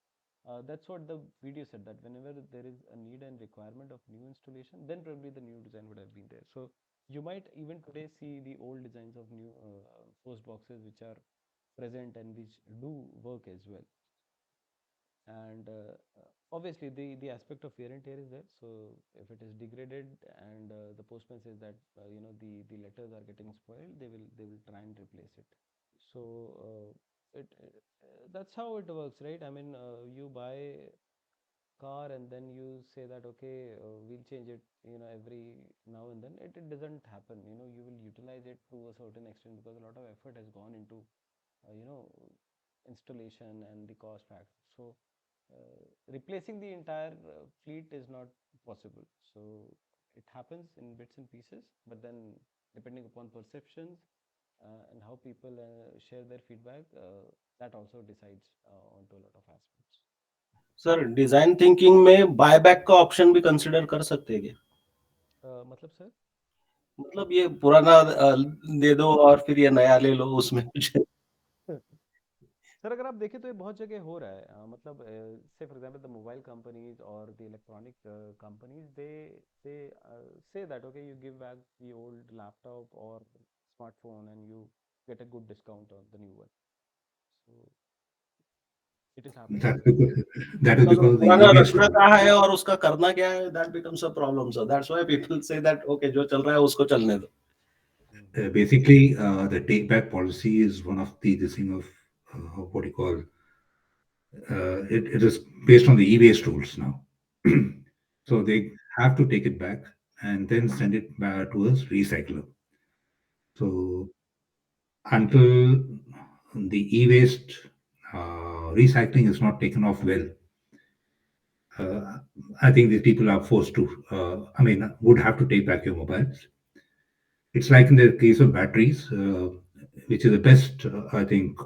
That's what the video said, that whenever there is a need and requirement of new installation, then probably the new design would have been there. So you might even today see the old designs of new post boxes which are present and which do work as well. And obviously the aspect of wear and tear is there. So if it is degraded and the postman says that the letters are getting spoiled, they will try and replace it. So that's how it works, right? I mean, you buy car and then you say that, okay, we'll change it, every now and then. It doesn't happen. You will utilize it to a certain extent because a lot of effort has gone into uh, you know installation and the cost factor. So replacing the entire fleet is not possible. So it happens in bits and pieces, but then depending upon perceptions and how people share their feedback, that also decides onto a lot of aspects. Sir design thinking में buyback का option भी consider कर सकते हैं क्या? मतलब sir? मतलब ये पुराना दे दो और फिर ये नया ले लो, उसमें कुछ सर अगर आप देखें तो ये बहुत जगह हो रहा है, मतलब से for example the mobile companies और the electronic companies they say that okay you give back the old laptop or smartphone and you get a good discount on the new one, so it is happening. That's because that is because वो because of the पुराना e-waste रखना rule. कहाँ है और उसका करना क्या है, that becomes a problem, so that's why people say that okay जो चल रहा है उसको चलने दो. Mhm. Basically, the take back policy is one of the this thing of what you call it is based on the e-waste rules now. So Okay. they have to take it back and then send it back to a recycler. So until the e-waste recycling is not taken off well, uh, I think these people are forced to, I mean, would have to take back your mobiles. It's like in the case of batteries, which is the best, I think,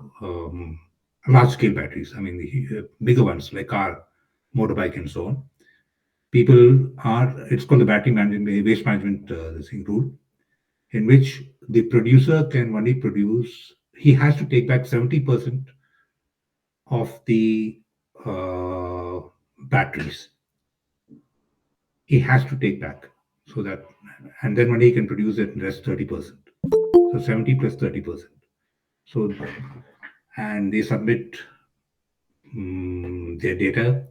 large scale batteries. I mean, the bigger ones like car, motorbike, and so on. People are, it's called the battery management, waste management this thing, rule, in which the producer can only produce, he has to take back 70% of the uh, batteries. He has to take back so that, and then only he can produce it rest 30%. So 70 plus 30%. So, and they submit their data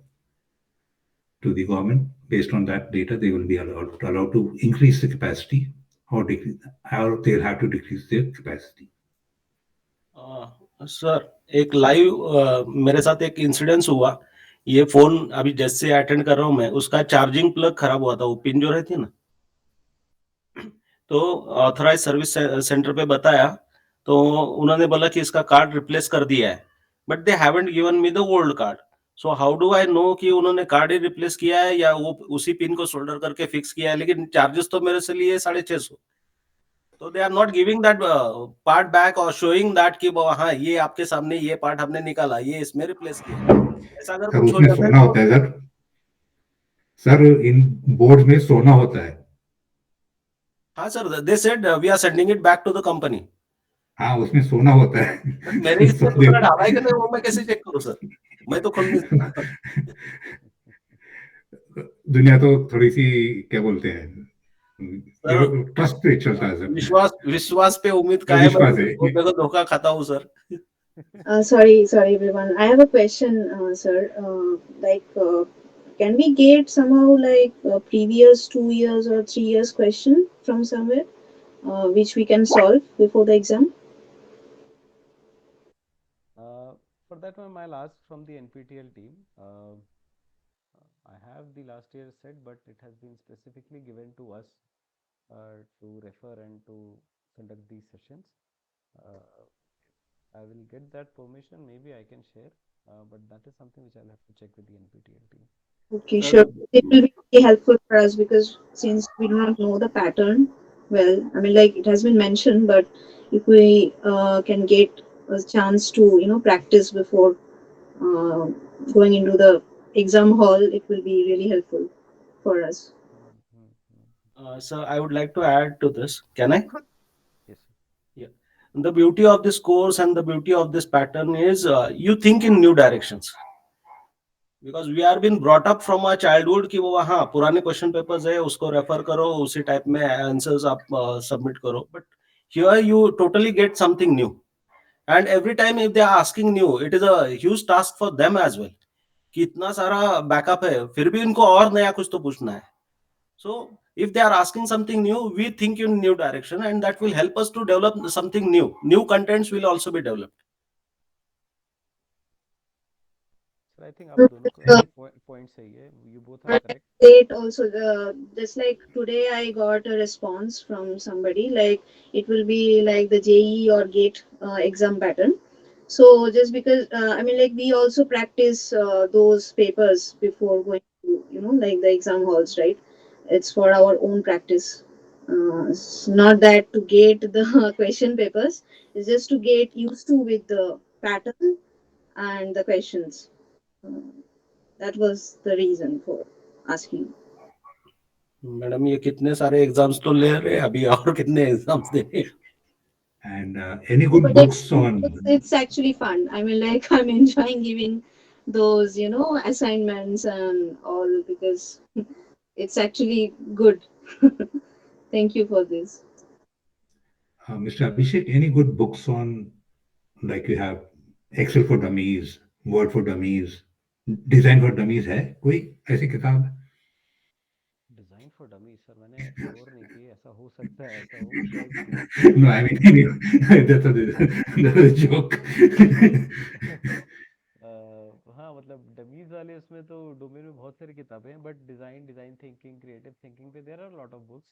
to the government. Based on that data, they will be allowed to increase the capacity or decrease, or they'll have to decrease their capacity. Sir एक live मेरे साथ एक incidence हुआ. ये phone अभी जैसे attend कर रहा हूँ मैं, उसका चार्जिंग प्लग खराब हुआ था, वो पिन जो रहती है ना, तो ऑथराइज सर्विस सेंटर पे बताया, तो उन्होंने बोला कि इसका कार्ड रिप्लेस कर दिया है, but they haven't given me the old card. So how do I know कि उन्होंने कार्ड ही रिप्लेस किया है या वो उसी पिन को सोल्डर करके फिक्स किया है, लेकिन चार्जेस तो मेरे से लिए 650. तो they are not giving that part back और शोइंग दैट कि हाँ ये आपके सामने ये पार्ट हमने निकाला, ये इसमें रिप्लेस किया है. ऐसा अगर सर कुछ हो उसमें जाता है सोना तो होता है सर. सर इन बोर्ड में सोना होता है. हाँ sir, they said we are sending it back to the company. हाँ उसमें सोना होता बट मेरे है. इसमें सर दूसरा ढाला है कि नहीं वो मैं कैसे चेक करूँ सर, मैं तो खोल नहीं सकता. दुनिया तो थोड़ी सी क्या बोलते हैं, सर ट्रस्ट पे चलता है सर. विश्वास विश्वास पे उम्मीद का है, मैं विश्वास है. मेरे को धोखा खाता हूँ sir. Sorry, everyone. I have a question, sir. Can we get somehow like previous 2 years or 3 years question from somewhere, which we can solve before the exam? For that one, I'll ask from the NPTEL team. I have the last year set, but it has been specifically given to us to refer and to conduct these sessions. Uh, I will get that permission. Maybe I can share, but that is something which I'll have to check with the NPTEL team. Okay, sir sure. It will be very helpful for us because since we do not know the pattern well, I mean, like it has been mentioned, but if we can get a chance to, practice before uh, going into the exam hall, it will be really helpful for us. Mm-hmm. Sir I would like to add to this, can I? Yes, sir. Yeah. The beauty of this course and the beauty of this pattern is you think in new directions. Because we are been brought up from a childhood कि वो हाँ पुराने question papers है उसको refer करो, उसी type में answers आप सबमिट करो. But here you totally get something new, and every time if they are asking new it is a huge task for them as well, कि इतना सारा बैकअप है फिर भी इनको और नया कुछ तो पूछना है. सो if they are asking something new, we think in new direction and that will help us to develop something new contents will also be developed. Sir, I think आप दोनों का point सही है. You both are And correct. state also just like today I got a response from somebody like it will be like the JE or GATE exam pattern. So just because I mean like we also practice those papers before going to like the exam halls, right? It's for our own practice. It's not that to get the question papers. It's just to get used to with the pattern and the questions. Uh, that was the reason for asking. Madam ये कितने सारे exams तो ले रहे हैं अभी, और कितने एग्जाम्स देंगे? And any No, good but it's, books on? it's actually fun. I mean, like, I'm enjoying giving those, assignments and all because it's actually good. Thank you for this. Mr. Abhishek, any good books on, like you have Excel for Dummies, Word for Dummies, Design for Dummies है कोई ऐसी किताब? Design for dummy sir मैंने गौर नहीं की, ऐसा हो सकता है, ऐसा हो शायद। No, I mean that's a joke. हाँ मतलब डमीज वाले उसमें तो डोमेन में बहुत सारी किताबें हैं, but design design thinking creative thinking पे there are lot of books.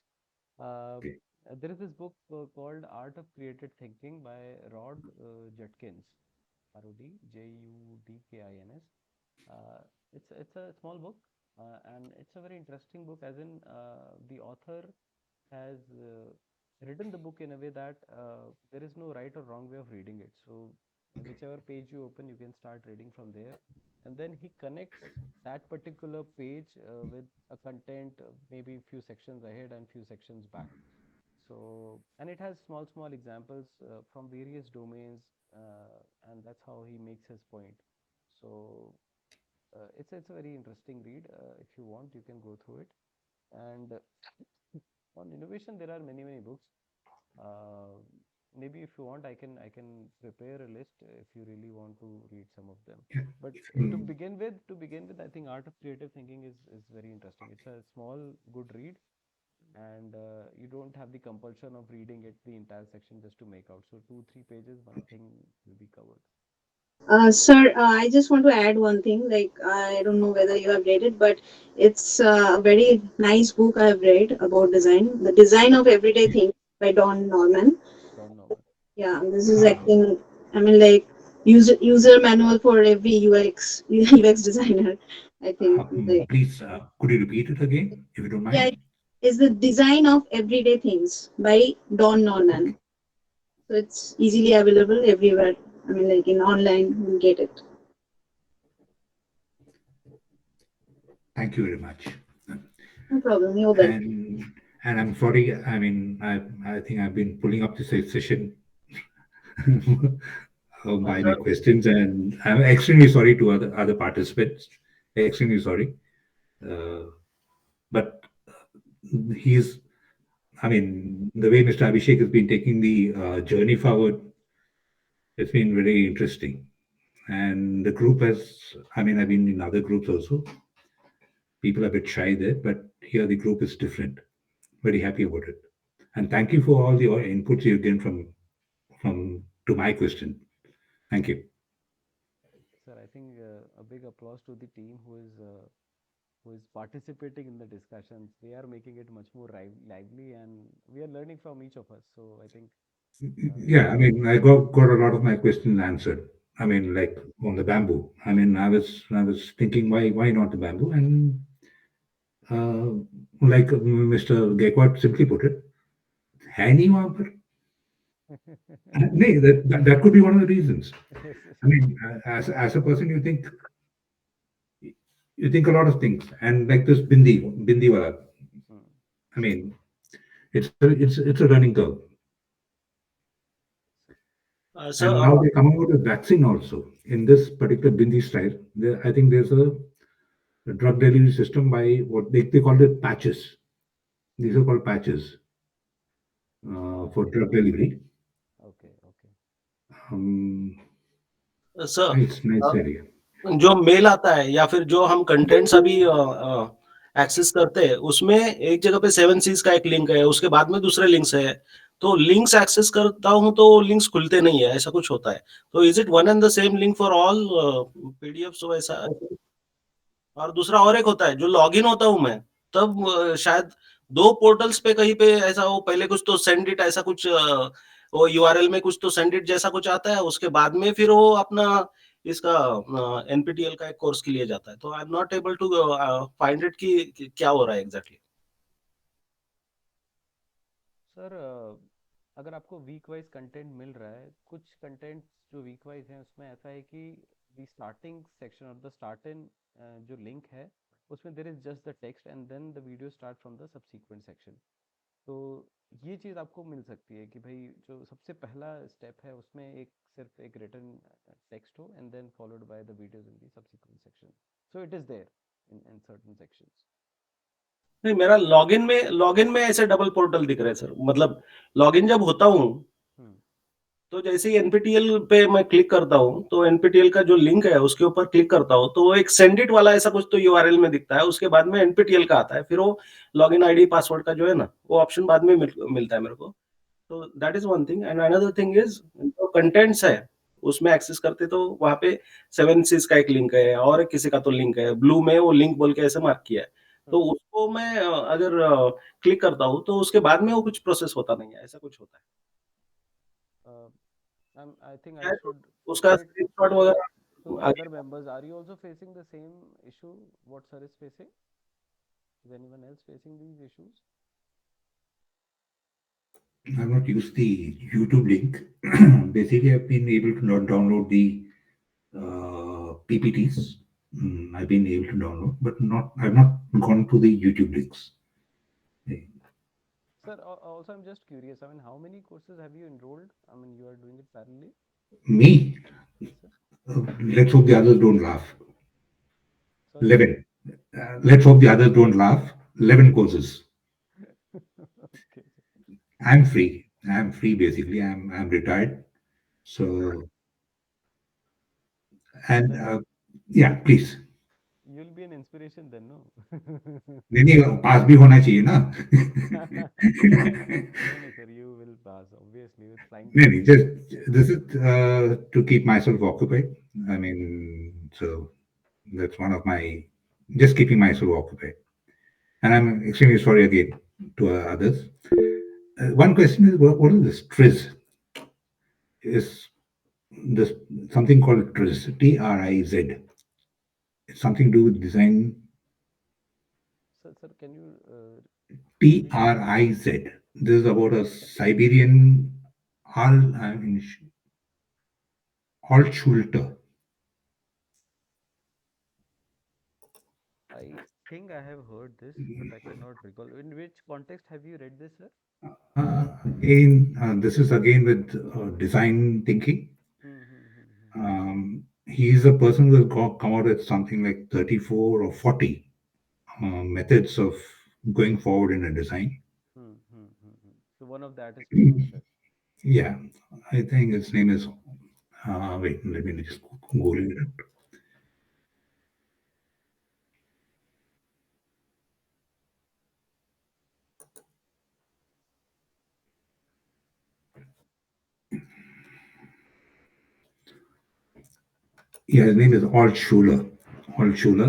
There is this book called Art of Creative Thinking by Rod Judkins, Rodjudkins. It's a small book, and it's a very interesting book. As in, the author has written the book in a way that there is no right or wrong way of reading it. So, whichever page you open, you can start reading from there. And then he connects that particular page with a content, maybe a few sections ahead and few sections back. So, and it has small examples from various domains, and that's how he makes his point. So, it's a very interesting read. If you want, you can go through it. And on innovation, there are many books. Uh, Maybe if you want, I can prepare a list if you really want to read some of them. But Mm, to begin with, I think Art of Creative Thinking is very interesting. It's a small, good read, and you don't have the compulsion of reading it the entire section just to make out. So 2 3 pages, one thing will be covered. Sir, I just want to add one thing. Like, I don't know whether you have read it, but it's a very nice book I have read about design. The Design of Everyday Things by Don Norman. Don Norman. Yeah, this is uh, actually, I mean, like, user manual for every UX designer. I think. Like, please, could you repeat it again, if you don't yeah, mind? it's the Design of Everyday Things by Don Norman. Okay, So it's easily available everywhere. I mean, like in online, you get it. thank you very much. No problem. You're welcome. And I'm sorry. I mean, I think I've been pulling up this session by my Sir, questions, and I'm extremely sorry to other participants. Extremely sorry. Uh, but he's, I mean, the way Mr. Abhishek has been taking the journey forward, it's been very interesting. And the group has, I mean, I've been in other groups also. People are a bit shy there, but here the group is different. Very happy about it. And thank you for all the inputs you've given from to my question. Thank you. Sir, I think a big applause to the team who is participating in the discussions. They are making it much more lively, and we are learning from each of us. So I think Yeah, I mean, I got a lot of my questions answered. I mean, like on the bamboo. I mean, I was thinking why not the bamboo? And uh, like Mr. Gaikwad simply put it, है नहीं वहाँ पर. नहीं, that could be one of the reasons. yes, I mean, as a person, you think a lot of things, and like this bindi wala. mm, I mean, it's a running curve. sir, And now they come out with vaccine also. In this particular bindi style, I think there's a drug delivery system by what they call it patches. These are called patches for drug delivery. okay, okay. Um, sir, nice idea. जो mail आता है या फिर जो हम contents अभी access करते हैं उसमें एक जगह पे 7 Cs का एक लिंक है, उसके बाद में दूसरे लिंक्स है. तो लिंक्स एक्सेस करता हूं तो लिंक्स खुलते नहीं है, ऐसा कुछ होता है. तो is it one and the same link for all PDF? वैसा. और दूसरा और एक होता है जो लॉगिन होता हूं मैं, तब शायद दो पोर्टल्स पे कहीं पे ऐसा हो, पहले कुछ तो सेंड इट ऐसा कुछ वो यूआरएल में कुछ तो सेंड इट जैसा कुछ आता है, उसके बाद में फिर वो अपना इसका एनपीटीएल का एक कोर्स के लिए जाता है. तो I am not able to find it कि क्या हो रहा है एग्जैक्टली. सर, अगर आपको वीक वाइज कंटेंट मिल रहा है, कुछ कंटेंट जो वीक वाइज हैं उसमें ऐसा है कि द स्टार्टिंग सेक्शन और द स्टार्ट इन जो लिंक है उसमें there is just the text and then the video start from the subsequent section. तो ये चीज़ आपको मिल सकती है कि भाई जो सबसे पहला स्टेप है उसमें एक सिर्फ एक रिटन टेक्स्ट हो and then followed by the videos in the subsequent section, so it is there in certain sections. नहीं, मेरा लॉगिन में ऐसे डबल पोर्टल दिख रहे हैं सर। मतलब लॉगिन जब होता हूँ हम्म तो जैसे ही एनपीटीएल पे मैं क्लिक करता हूँ तो एनपीटीएल का जो लिंक है उसके ऊपर क्लिक करता हूँ तो वो एक सेंड इट वाला ऐसा कुछ तो यूआरएल में दिखता है। उसके बाद में एनपीटीएल का आता है, फिर वो लॉगिन आईडी पासवर्ड का जो है ना वो ऑप्शन बाद में मिलता है मेरे को। तो that is one thing and another thing is जो कंटेंट्स है उसमें एक्सेस करते तो वहां पे सेवन सीज का एक लिंक है और किसी का तो लिंक है ब्लू में, वो लिंक बोल के ऐसे मार्क किया है। तो हम्म उसको मैं अगर क्लिक करता हूँ तो उसके बाद में वो कुछ प्रोसेस होता नहीं है, ऐसा कुछ होता आई थिंक है आई तो शुड उसका पुट इट स्क्रीनशॉट to वगैरह the आगे। other members. Are you also facing the same issue what sir is facing? Is anyone else facing these issues? I've not used the YouTube link. Basically, I've been able to not download the PPTs. I've been able to download, but not. I've not gone to the YouTube links. Eh, Sir, also I'm just curious. I mean, how many courses have you enrolled? I mean, you are doing it parallelly? Me, Yes, sir. let's hope the others don't laugh. Sorry, sir. 11. Let's hope the others don't laugh. 11 courses. Okay. I'm free. I'm free basically. I'm retired. So and Then yeah, please. you'll be an inspiration then, no? नहीं नहीं पास भी होना चाहिए ना No, no, sir, you will pass, obviously, with flying नहीं नहीं colors. just this is to keep myself occupied. I mean, so that's one of my just keeping myself occupied. And I'm extremely sorry again to others. One question is what is this TRIZ? Is this something called TRIZ? TRIZ. It's something to do with design. Sir, can you read it? TRIZ. This is about a Siberian Al, I mean, Altschulter. I think I have heard this, but I cannot recall. In which context have you read this, sir? Again, this is again with design thinking. Hmm. He is a person who has come out with something like 34 or 40 methods of going forward in a design. So one of that is TRIZ. Yeah, I think his name is. Wait, let me just Google it. Yeah, his name is Altschuler. Altschuler.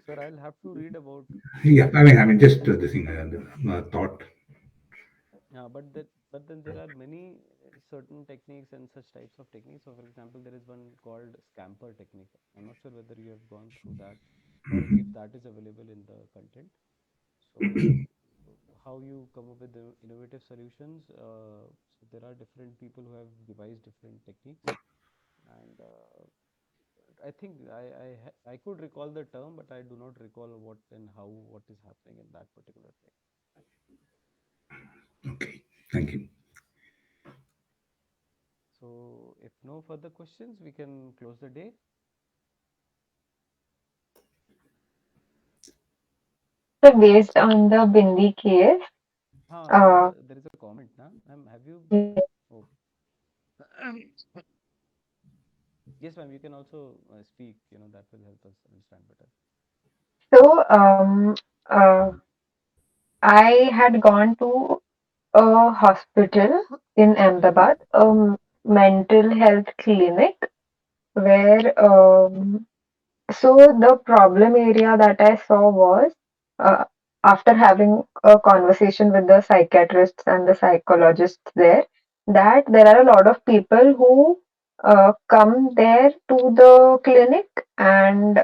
Sir, I'll have to read about Yeah, this. I mean, just the thing, thought. Yeah, but then there are many certain techniques and such types of techniques. So, for example, there is one called scamper technique. I'm not sure whether you have gone through that or if that is available in the content. So, how you come up with the innovative solutions? So, there are different people who have devised different techniques, and I think I could recall the term, but I do not recall what and how what is happening in that particular thing. Okay, thank you. So, if no further questions, we can close the day. So based on the Bindi case, uh, There is a comment now. Ma'am, have you? Oh, yes, ma'am. You can also speak. You know that will help us understand better. so uh, I had gone to a hospital in Ahmedabad, a mental health clinic where so the problem area that I saw was uh, after having a conversation with the psychiatrists and the psychologists there, that there are a lot of people who come there to the clinic and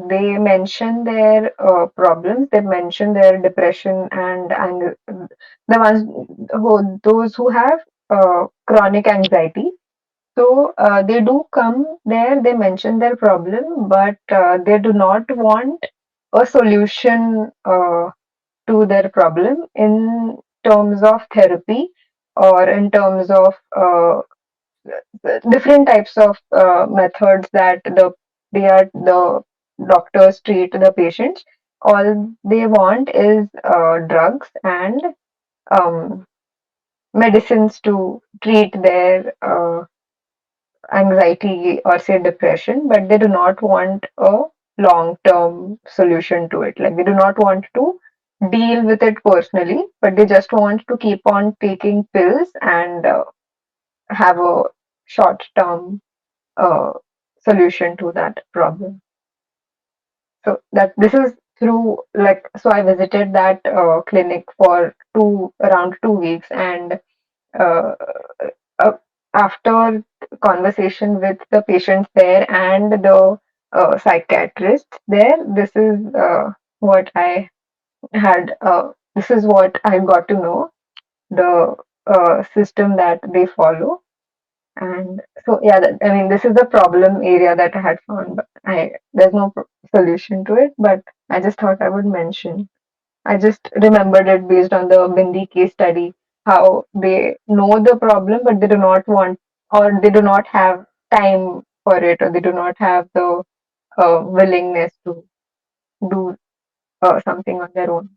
they mention their problems, they mention their depression and anger, the ones who those who have chronic anxiety, so they do come there, they mention their problem, but they do not want a solution to their problem in terms of therapy or in terms of different types of methods that the doctors treat the patients. All they want is drugs and um, medicines to treat their anxiety or say depression, but they do not want a long term solution to it. Like they do not want to deal with it personally, but they just want to keep on taking pills and have a short term uh, solution to that problem. So that this is through like so I visited that clinic for two around 2 weeks and uh, uh, after conversation with the patients there and the psychiatrist there, what I this is what I got to know the system that they follow. And so, yeah, I mean, this is the problem area that I had found, but there's no solution to it. But I just thought I would mention. I just remembered it based on the Bindi case study, how they know the problem, but they do not want, or they do not have time for it, or they do not have the willingness to do something on their own.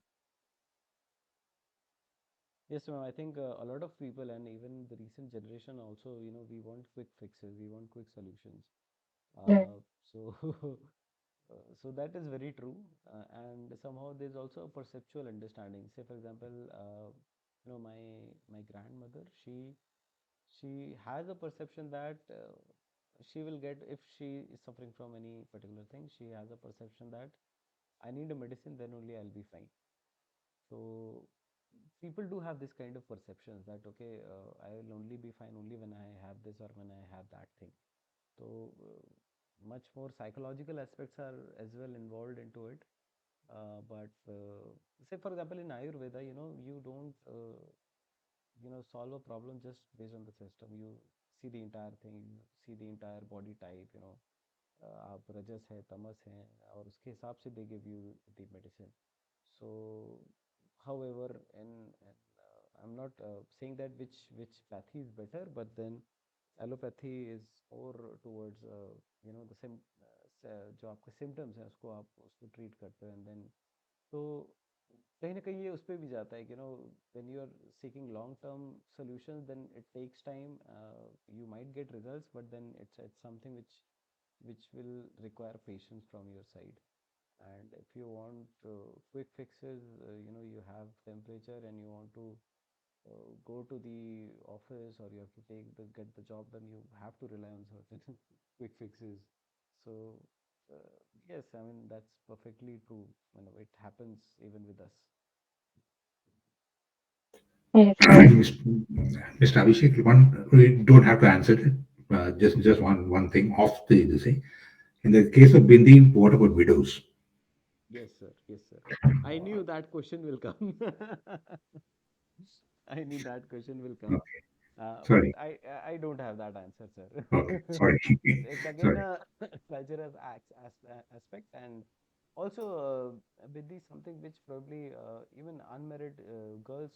Yes, ma'am. I think a lot of people and even the recent generation also, we want quick fixes, we want quick solutions. Yeah. So, so that is very true. And somehow there's also a perceptual understanding. Say, for example, my grandmother, she has a perception that she will get if she is suffering from any particular thing. She has a perception that I need a medicine, then only I'll be fine. So people do have this kind of perceptions that okay, I will only be fine only when I have this or when I have that thing. So much more psychological aspects are as well involved into it. But say for example in Ayurveda, you don't solve a problem just based on the system. You see the entire thing, you see the entire body type. आप रजस है तमस है और उसके हिसाब से they give you the medicine. So however, and I'm not saying that which pathy is better, but then allopathy is more towards the same जो आपके symptoms हैं उसको आप उसको treat करते हो, and then तो कहीं ना कहीं ये उस पर भी जाता है कि when you are seeking long term solutions, then it takes time. You might get results, but then it's something which will require patience from your side. And if you want quick fixes, you have temperature and you want to go to the office or you have to get the job done, you have to rely on certain quick fixes. So yes, I mean that's perfectly true. It happens even with us. Yes, right. Mr. Abhishek, one we don't have to answer it. Just one thing off the say. In the case of Bindi, what about widows? Yes, sir. Yes, sir. I knew that question will come. I knew that question will come. Okay, But sorry. I don't have that answer, sir. Okay, sorry, It's again sorry. a cultural aspect, and also Bidhi, something which probably even unmarried girls,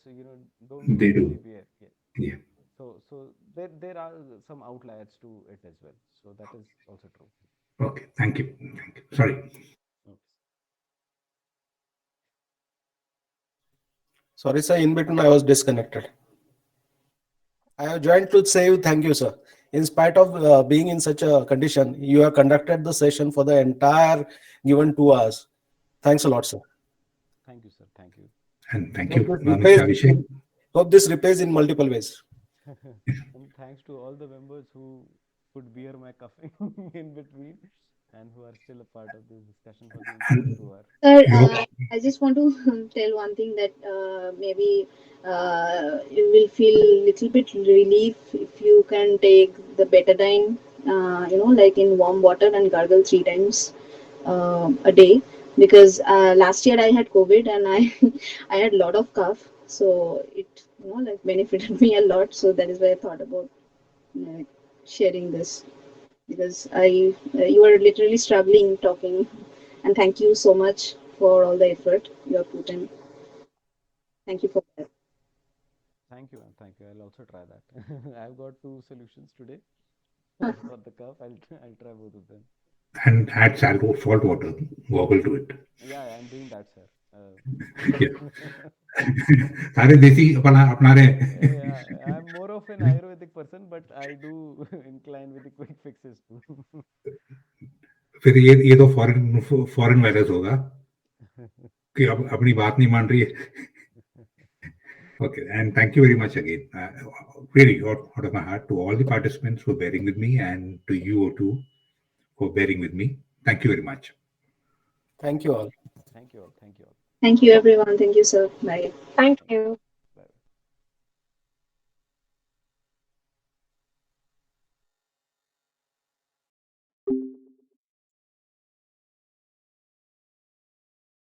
don't They usually do. wear. Yeah. Yeah. So there are some outliers to it as well. So that is also true. Okay. Thank you. Thank you. Sorry. Okay. Sorry, sir. In between, I was disconnected. I have joined to say you thank you, sir. In spite of being in such a condition, you have conducted the session for the entire given 2 hours. Thanks a lot, sir. Thank you, sir. Thank you. And thank Hope you, this Mr. repays. Abhishek. Hope this repays in multiple ways. And thanks to all the members who could bear my coughing in between and who are still a part of this discussion for the entire And 2 hour. Sir, I hope I just want to tell one thing that maybe you will feel little bit relief if you can take the betadine, like in warm water and gargle 3 times a day. Because last year I had COVID and I I had a lot of cough, so it like benefited me a lot. So that is why I thought about uh, sharing this because you are literally struggling talking, and thank you so much for all the effort you have put in. Thank you for that. Thank you, ma'am. Thank you. I'll also try that. I've got two solutions today for the cup. I'll try both of them. And add salt water, goggle to it. Yeah, yeah, I'm doing that, sir. Yeah. सारे देसी अपना रहे हैं। Yeah, I'm more of an Ayurvedic person, but I do incline with the quick fixes too. फिर ये तो foreign foreign virus होगा कि अब अपनी बात नहीं मान रही है। Okay, and thank you very much again. Really, out of my heart, to all the participants for bearing with me, and to you too for bearing with me. Thank you very much. Thank you all. Thank you all. Thank you all. Thank you, everyone. Thank you, sir. Bye. Thank Thank you. you.